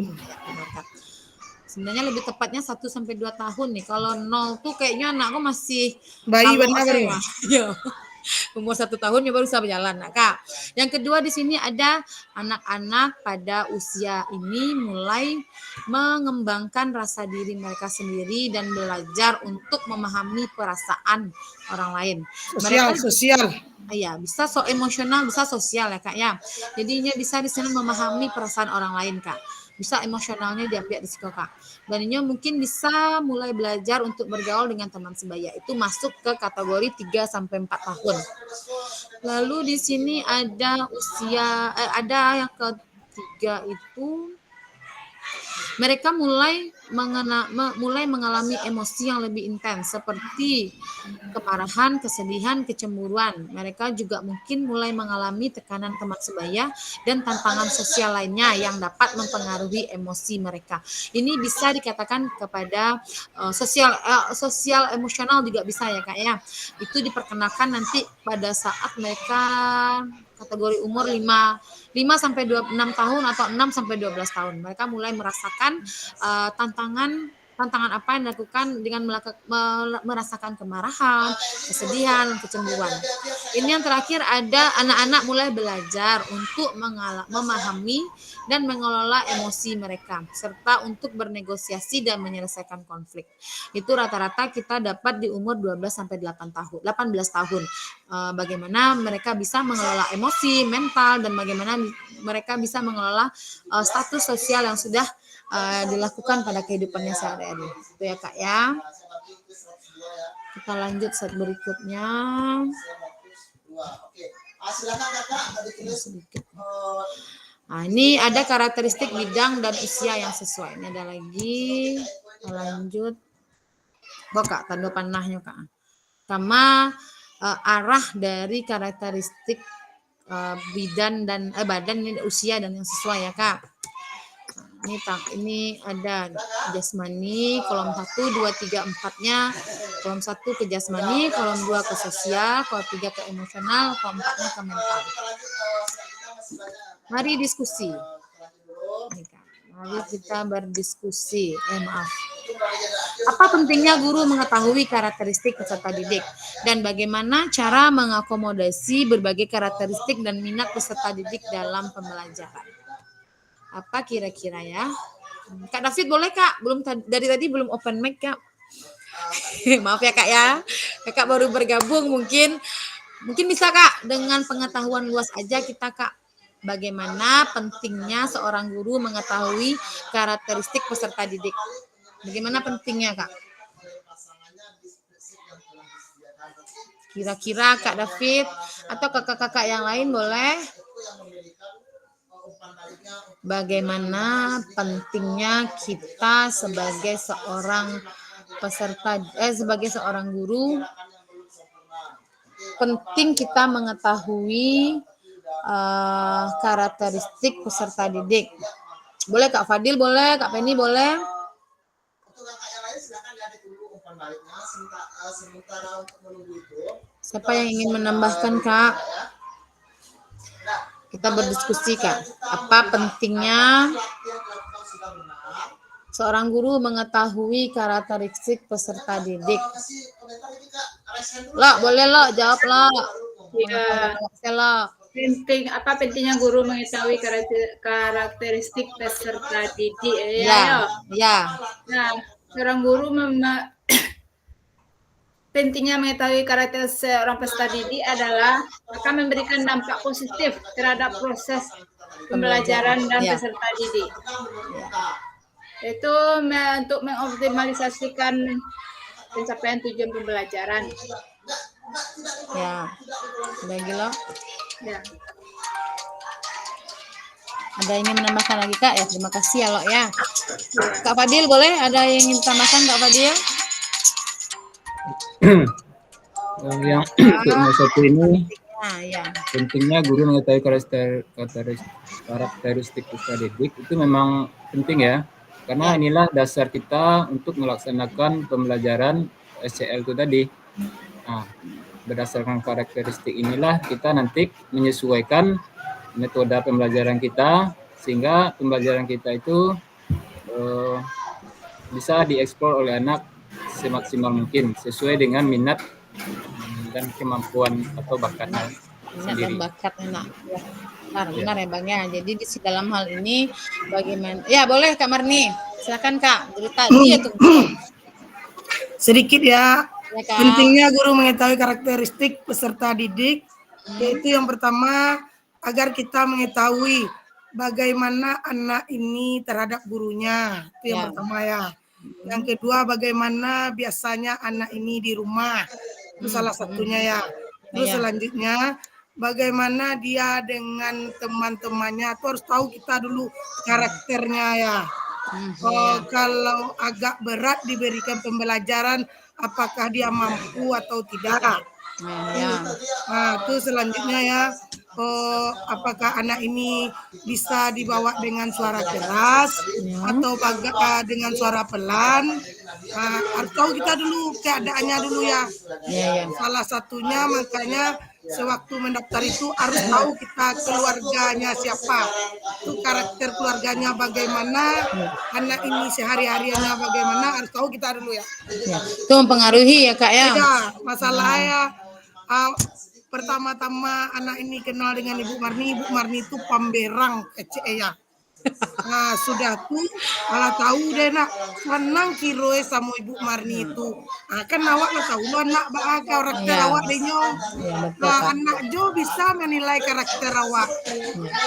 Sebenarnya lebih tepatnya 1 sampai 2 tahun nih. Kalau 0 tuh kayaknya anakku masih Bayi kalau benar ya. Iya. Umur 1 tahun ya baru bisa berjalan, nah Kak. Yang kedua di sini ada anak-anak pada usia ini mulai mengembangkan rasa diri mereka sendiri dan belajar untuk memahami perasaan orang lain. Sosial. Iya, bisa emosional, bisa sosial ya Kak ya. Jadinya bisa di sini memahami perasaan orang lain Kak. Bisa emosionalnya diambil di situ Kak. Dan ini mungkin bisa mulai belajar untuk bergaul dengan teman sebaya. Itu masuk ke kategori 3 sampai 4 tahun. Lalu di sini ada usia ada yang ketiga itu mereka mulai mengalami emosi yang lebih intens seperti kemarahan, kesedihan, kecemburuan. Mereka juga mungkin mulai mengalami tekanan teman sebaya dan tantangan sosial lainnya yang dapat mempengaruhi emosi mereka. Ini bisa dikatakan kepada sosial emosional juga bisa ya Kak ya. Itu diperkenalkan nanti pada saat mereka kategori umur 5 sampai 6 tahun atau 6 sampai 12 tahun. Mereka mulai merasakan tantangan apa yang dilakukan dengan merasakan kemarahan, kesedihan, kecemburuan. Ini yang terakhir ada anak-anak mulai belajar untuk memahami dan mengelola emosi mereka serta untuk bernegosiasi dan menyelesaikan konflik. Itu rata-rata kita dapat di umur 12 sampai 18 tahun. Bagaimana mereka bisa mengelola emosi, mental, dan bagaimana mereka bisa mengelola status sosial yang sudah dilakukan pada kehidupannya sehari-hari. Itu ya Kak ya. Kita lanjut slide berikutnya. Silakan Kakak, sedikit. Nah, ini ada karakteristik bidang dan usia yang sesuai. Ini ada lagi. Kita lanjut. Kak, tanda panahnya Kak. Sama arah dari karakteristik badan ini usia dan yang sesuai ya Kak. Ini ada jasmani, kolom 1, 2, 3, 4-nya. Kolom 1 ke jasmani, kolom 2 ke sosial, kolom 3 ke emosional, kolom 4-nya ke mental. Mari diskusi. Mari kita berdiskusi. Apa pentingnya guru mengetahui karakteristik peserta didik dan bagaimana cara mengakomodasi berbagai karakteristik dan minat peserta didik dalam pembelajaran? Apa kira-kira ya? Kak David boleh Kak? Dari tadi belum open mic Kak. Maaf ya Kak ya. Kakak baru bergabung mungkin bisa Kak dengan pengetahuan luas aja kita Kak. Bagaimana pentingnya seorang guru mengetahui karakteristik peserta didik? Bagaimana pentingnya Kak? Kira-kira Kak David atau kakak-kakak yang lain boleh? Bagaimana pentingnya kita sebagai seorang sebagai seorang guru, penting kita mengetahui karakteristik peserta didik. Boleh Kak Fadil, boleh Kak Penny, boleh. Untuk kakak yang lain silakan lihat dulu umpan baliknya. Sementara untuk menunggu itu. Siapa yang ingin menambahkan Kak? Kita berdiskusi Kak. Apa pentingnya seorang guru mengetahui karakteristik peserta didik? Lo, boleh lo, jawab lo. Ya. Pentingnya guru mengetahui karakteristik peserta didik ya. Nah, seorang guru pentingnya mengetahui karakter seorang peserta didik adalah akan memberikan dampak positif terhadap proses pembelajaran dan peserta didik. Itu untuk mengoptimalisasikan pencapaian tujuan pembelajaran. Ya. Udah gila. Ya. Ada yang ingin menambahkan lagi Kak? Ya terima kasih ya Lo ya. Kak Fadil boleh ada yang ingin tambahkan Kak Fadil? Yang untuk nomor 1 ini Nah, ya. pentingnya guru mengetahui karakteristik peserta didik itu memang penting ya, karena inilah dasar kita untuk melaksanakan pembelajaran SCL itu tadi. Nah, berdasarkan karakteristik inilah kita nanti menyesuaikan metode pembelajaran kita sehingga pembelajaran kita itu bisa dieksplor oleh anak semaksimal mungkin sesuai dengan minat dan kemampuan atau bakatnya sendiri. Dan bakat enak. Benar ya Bang ya. Jadi di dalam hal ini bagaimana? Ya boleh Kak Marni. Silakan Kak. Cerita dia tuh. Sedikit ya. Ya, Kak. Pentingnya guru mengetahui karakteristik peserta didik, yaitu yang pertama agar kita mengetahui bagaimana anak ini terhadap gurunya. Itu yang pertama ya. Yang kedua bagaimana biasanya anak ini di rumah. Itu salah satunya ya. Terus selanjutnya bagaimana dia dengan teman-temannya. Itu harus tahu kita dulu karakternya ya. Kalau agak berat diberikan pembelajaran, apakah dia mampu atau tidak. Nah, itu selanjutnya ya. Apakah anak ini bisa dibawa dengan suara keras atau dengan suara pelan. Harus tahu kita dulu keadaannya dulu ya. Salah satunya makanya sewaktu mendaftar itu harus tahu kita keluarganya siapa. Itu karakter keluarganya bagaimana, anak ini sehari-hariannya bagaimana, harus tahu kita dulu ya. Itu mempengaruhi ya Kak ya. Iya, masalahnya pertama-tama anak ini kenal dengan Ibu Marni itu pamberang kece ya. Nah sudah tuh malah tahu deh nak senang kiroe sama Ibu Marni itu. Nah, kan awak lah tahu lo anak karakter awak deh nyong. Nah anak Jo bisa menilai karakter awak.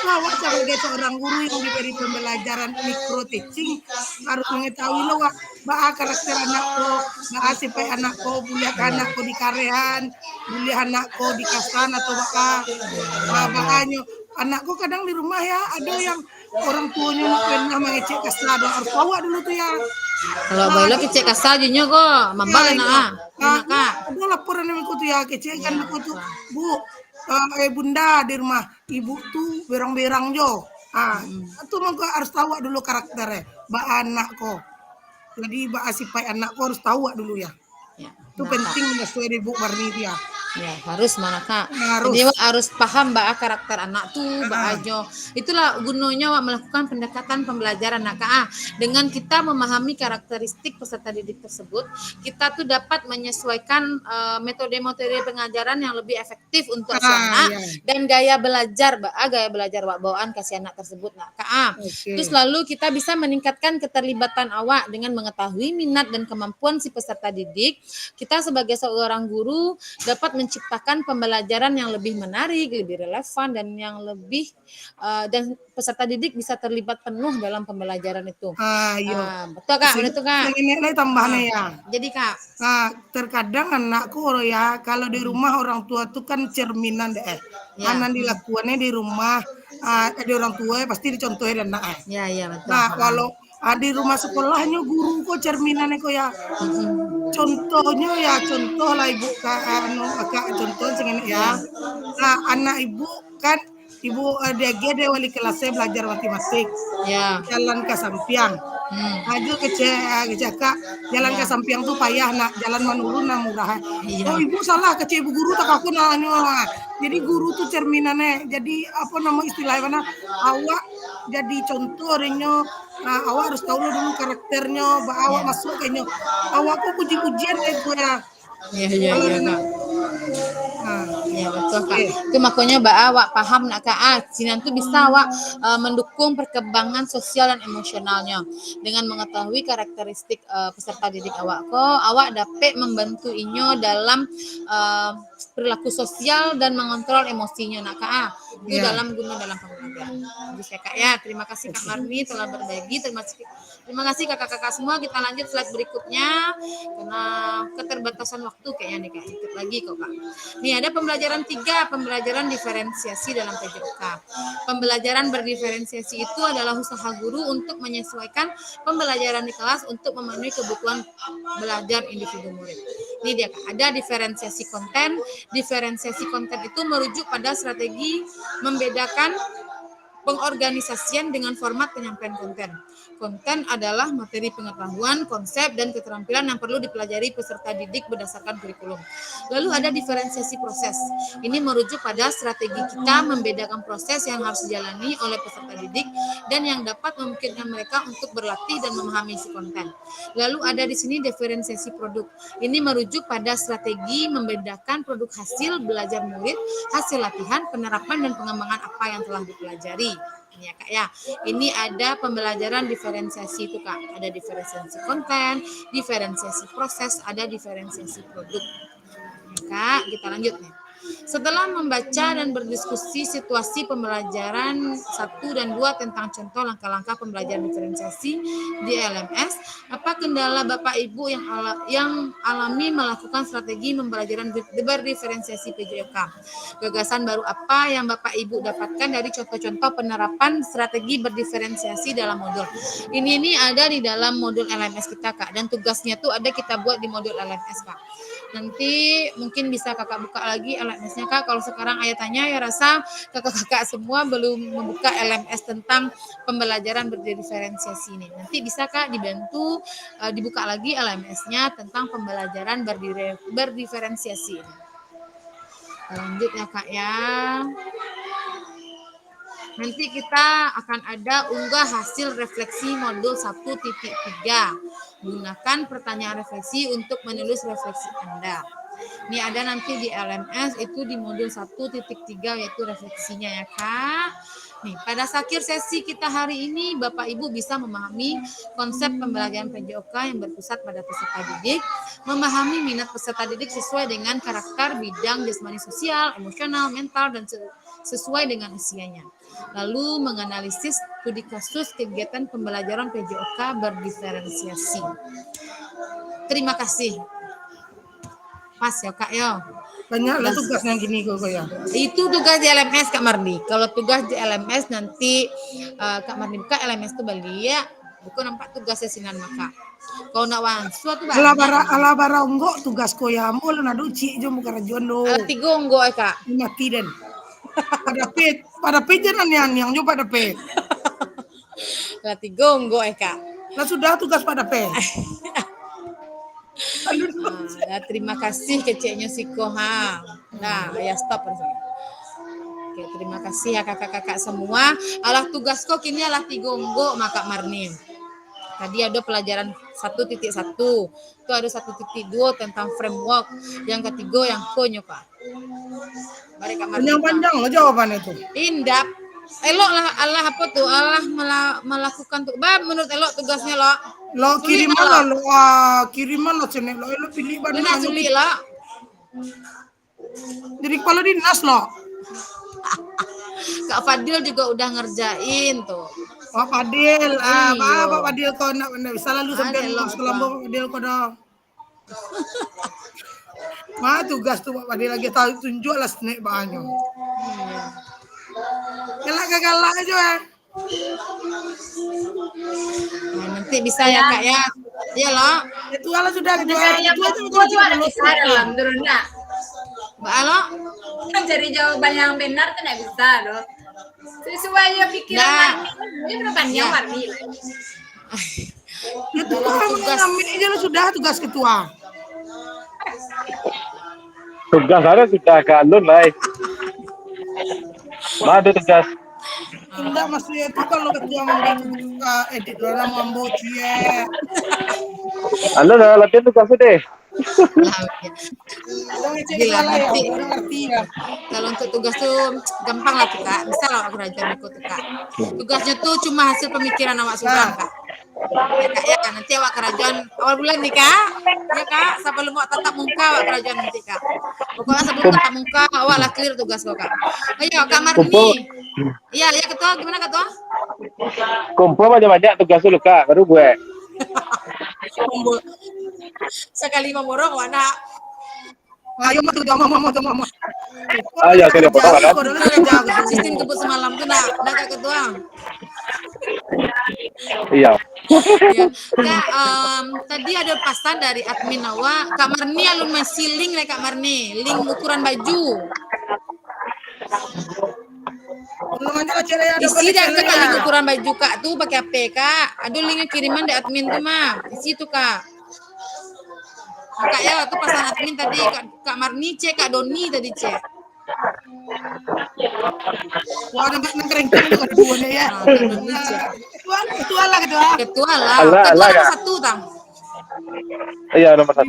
Awak sebagai seorang guru yang diberi pembelajaran micro teaching harus mengetahui lo karakter anak lo, supaya anak ko boleh anak ko di karehan, boleh anak ko di kasan atau bakanya. Anakku kadang di rumah ya ada yang orang tuanya pernah mengecek kasar, harus bawa dulu tuh ya. Kalau bayi kecek kasar junyo kok, mambal enak Kak. Ada laporan yang ikut ya, kecek kan ikut tuh, Bu, bunda di rumah, ibu tuh berang-berang jo. Itu mah harus tahu dulu karakternya, anak kok. Jadi sifat anak kok harus tahu dulu ya. Itu penting sesuai Ibu Marni dia. Ya, harus mana Kak? Jadi harus paham karakter anak tuh, ajo. Itulah gunanya melakukan pendekatan pembelajaran Kak. Dengan kita memahami karakteristik peserta didik tersebut, kita tuh dapat menyesuaikan metode-metode pengajaran yang lebih efektif untuk si anak dan gaya belajar bawaan kasih anak tersebut Kak. Terus lalu kita bisa meningkatkan keterlibatan awak dengan mengetahui minat dan kemampuan si peserta didik. Kita sebagai seorang guru dapat menciptakan pembelajaran yang lebih menarik, lebih relevan dan yang lebih dan peserta didik bisa terlibat penuh dalam pembelajaran itu. Betul Kak, betul Kak. Ini tambahannya ya. Jadi Kak, terkadang anakku ya kalau di rumah orang tua tuh kan cerminan deh. Anak dilakukannya di rumah ada orang tua pasti dicontohin anak. Iya betul. Nah kalau di rumah sekolahnya guru kok cerminannya kok ya. Contohnya ya contoh lah Ibu Kak contoh segini ya. Nah anak Ibu kan Ibu DG wali kelasnya belajar matematik. Jalan ke Sampiang. Aja Kak jalan ke Sampiang tuh payah nak jalan menurun murah. Oh Ibu salah Ibu guru tak aku Jadi guru tuh cerminannya. Jadi apa nama istilahnya mana? Awak jadi contoh orangnya. Awak harus tahu dulu karakternya. Awak masuk kayaknya. Awak kok puji-pujian itu ya. Iya Kak. Ya betul Kak. Itu makanya awak paham nak Kak, Sinan tuh bisa awak mendukung perkembangan sosial dan emosionalnya dengan mengetahui karakteristik peserta didik awak awak dapat membantu inyo dalam perilaku sosial dan mengontrol emosinya nak Kak. Itu dalam pembelajaran. Bagus ya Kak ya. Terima kasih Kak Marni telah berbagi. Terima kasih kakak-kakak semua. Kita lanjut slide berikutnya karena keterbatasan waktu kayaknya nih Kak. Ikut lagi kok Kak. Nih ada pembelajaran 3, pembelajaran diferensiasi dalam PJOK. Pembelajaran berdiferensiasi itu adalah usaha guru untuk menyesuaikan pembelajaran di kelas untuk memenuhi kebutuhan belajar individu murid. Ini dia Kak, ada diferensiasi konten. Diferensiasi konten itu merujuk pada strategi membedakan pengorganisasian dengan format penyampaian konten. Konten adalah materi pengetahuan, konsep, dan keterampilan yang perlu dipelajari peserta didik berdasarkan kurikulum. Lalu ada diferensiasi proses. Ini merujuk pada strategi kita membedakan proses yang harus dijalani oleh peserta didik dan yang dapat memungkinkan mereka untuk berlatih dan memahami isi konten. Lalu ada di sini diferensiasi produk. Ini merujuk pada strategi membedakan produk hasil belajar murid, hasil latihan, penerapan, dan pengembangan apa yang telah dipelajari. Ya Kak ya, ini ada pembelajaran diferensiasi itu Kak, ada diferensiasi konten, diferensiasi proses, ada diferensiasi produk. Ya, Kak, kita lanjut nih. Setelah membaca dan berdiskusi situasi pembelajaran 1 dan 2 tentang contoh langkah-langkah pembelajaran diferensiasi di LMS, apa kendala Bapak Ibu yang alami melakukan strategi pembelajaran berdiferensiasi PJOK? Gagasan baru apa yang Bapak Ibu dapatkan dari contoh-contoh penerapan strategi berdiferensiasi dalam modul? Ini ada di dalam modul LMS kita Kak, dan tugasnya tuh ada kita buat di modul LMS Kak. Nanti mungkin bisa kakak buka lagi LMS-nya Kak. Kalau sekarang ayah tanya ya rasa kakak-kakak semua belum membuka LMS tentang pembelajaran berdiferensiasi ini. Nanti bisa Kak dibantu dibuka lagi LMS-nya tentang pembelajaran berdiferensiasi ini. Lanjut ya Kak ya. Nanti kita akan ada unggah hasil refleksi modul 1.3. Gunakan pertanyaan refleksi untuk menulis refleksi Anda. Ini ada nanti di LMS itu di modul 1.3 yaitu refleksinya ya Kak. Nih, pada akhir sesi kita hari ini Bapak Ibu bisa memahami konsep pembelajaran PJOK yang berpusat pada peserta didik, memahami minat peserta didik sesuai dengan karakter bidang jasmani sosial, emosional, mental, dan sesuai dengan usianya. Lalu menganalisis studi kasus kegiatan pembelajaran PJOK berdiferensiasi. Terima kasih. Pas ya Kak ya. Banyak lah tugasnya gini kok ya. Itu tugas di LMS Kak Mardi. Kalau tugas di LMS nanti Kak Mardi buka LMS tuh beli ya. Buku nampak tugasnya sinan maka. Kau nak wansu tuh ala bara unggok tugas ko ya mo na duci jo mo karajono. Tigo unggok Kak. Mati den. Pada pet jangan yang jo pada pet. Tigo unggok Kak. Nah sudah tugas pada pet. Terima kasih keceknya Siko ha. Nah, ya stop. Oke, terima kasih ya kakak-kakak semua. Alah tugas kok kini alah tigonggo maka Marni. Tadi ada pelajaran 1.1. Itu ada 1.2 tentang framework. Yang ketiga yang konyo Pak. Mari Kak Marni. Yang panjang loh jawabannya itu. Indap. Elok lah Allah apa tuh? Allah melakukan tuh. Menurut elok tugasnya lo. Lo kiriman lo cenek lo pilih badan. Benar sulit lo. Jadi kepala dinas lo. Kak Fadil juga udah ngerjain tuh. Pak Fadil, Pak Fadil kau nak bisa lalu sampai sekolah Pak Fadil kau dah. Tugas tuh Pak Fadil lagi tahu tunjuk lah snack banyak. Galak aja ya. Nah, nanti bisa ya Kak ya. Iya loh. Itu ala sudah Itu ada bisa dalam turunnya. Mbak Alo. Kan cari jawaban yang benar kan nggak bisa loh. Sesuai ya pikiran ini berapa yang warni. Itu tugas aja lo sudah tugas ketua. Tugas ada sudah kanun lah. Ada tugas. Enggak maksudnya itu kalau ketua edit dalam mambo cie. Anda dah latihan tugas deh. Lah, ya. Dong cek Gila, salah ya, nanti orang ngerti ya. kalau untuk tugas tuh gampang lah tuh Kak. Bisa lah aku ajar ikut tuh Kak. Tugasnya tuh cuma hasil pemikiran awak seorang Kak. Ya Kak ya, nanti awak kerajaan awal bulan nih Kak. Ya Kak, sebelum awak tatap muka awak kerajaan nanti Kak. Pokoknya sebelum tatap muka awak lah clear tugas kok Kak. Ayo Kak Kumpul, Marni. Iya, ya ketua gimana ketua? kumpul banyak-banyak tugas dulu Kak, baru gue. Sekali memborong wana. Ayo mama. Ah ya, saya potong kan. Sistem kebut semalam tuh nak Kak ketua. Iya. Ya. Kak, tadi ada pesan dari admin awak. Kak Marni alun masih link nih Kak Marni, link ukuran baju. Isi dah Kak link ukuran baju Kak tuh pakai HP Kak. Aduh linknya kiriman dari admin tuh mah. Isi tuh Kak. Nah, Kak ya, tuh pesan admin tadi Kak Marni cek, Kak Doni tadi cek. Wah, nampak nangkring-kring itu kedua ya. Nah, Kak Doni cek. Ketua lah ketua. Ketua lah. Allah, Ketua Allah, nomor Kak. 1 tang. Iya, nomor 1.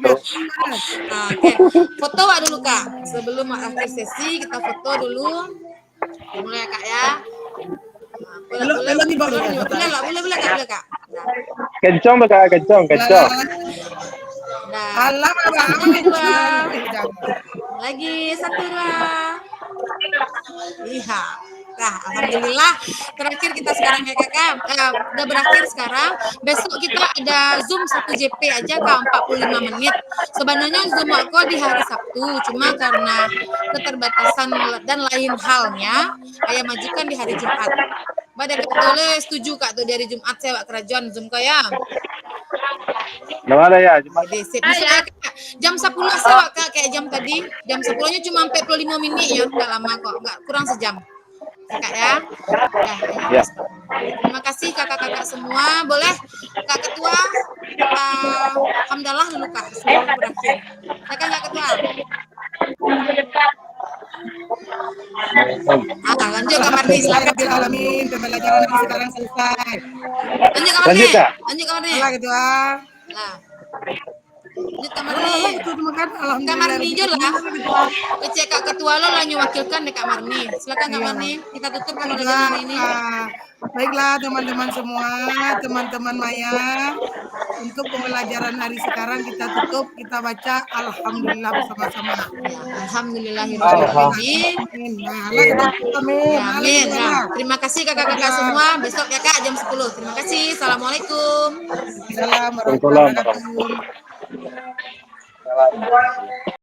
Nah, oke. Foto Wak dulu Kak. Sebelum akhir sesi kita foto dulu. Mulai Kak ya. Nah, boleh Kak. Kencong tuh Kak, kencong. Nah, Allah dua. Lagi 1, 2. Iya. Nah, alhamdulillah terakhir kita sekarang ya Kakak. Udah berakhir sekarang. Besok kita ada Zoom 1 JP aja Kak 45 menit. Sebenarnya Zoom aku di hari Sabtu, cuma karena keterbatasan dan lain halnya, saya majukan di hari Jumat. Mbak Kak boleh setuju Kak tuh dari Jumat saya kerajaan Zoom kayak. Mana ya? Cuma Jadi sip. Misalnya Kak, jam 10 saya Kak kayak jam tadi. Jam 10-nya cuma 45 menit ya, enggak lama kok, enggak kurang sejam. Kak ya. ya. Terima kasih kakak-kakak semua. Boleh Kak Ketua hamdalah dulu Kak sebelum berakhir. Silakan Kak Ketua. Lanjut Kak Marni, silakan. Alamin, pembelajaran hari sekarang selesai. Lanjut Kak Marni. Lanjut, Kak. Lanjut Kak Marni. Allah ketua. Nah. Lanjut Kak Marni. Itu cuma kan Kak alhamdulillah. Marni aja lah. Kecek Kak Ketua lo lah nyewakilkan deh Kak Marni. Silakan Kak Marni. Kita tutup pembelajaran hari ini. Baiklah teman-teman semua, teman-teman Maya. Untuk pembelajaran hari sekarang kita tutup, kita baca Alhamdulillah bersama-sama. Alhamdulillahirrahmanirrahim. Amin. Nah, terima kasih kakak-kakak semua. Besok ya Kak jam 10. Terima kasih. Assalamualaikum. Assalamualaikum warahmatullahi wabarakatuh.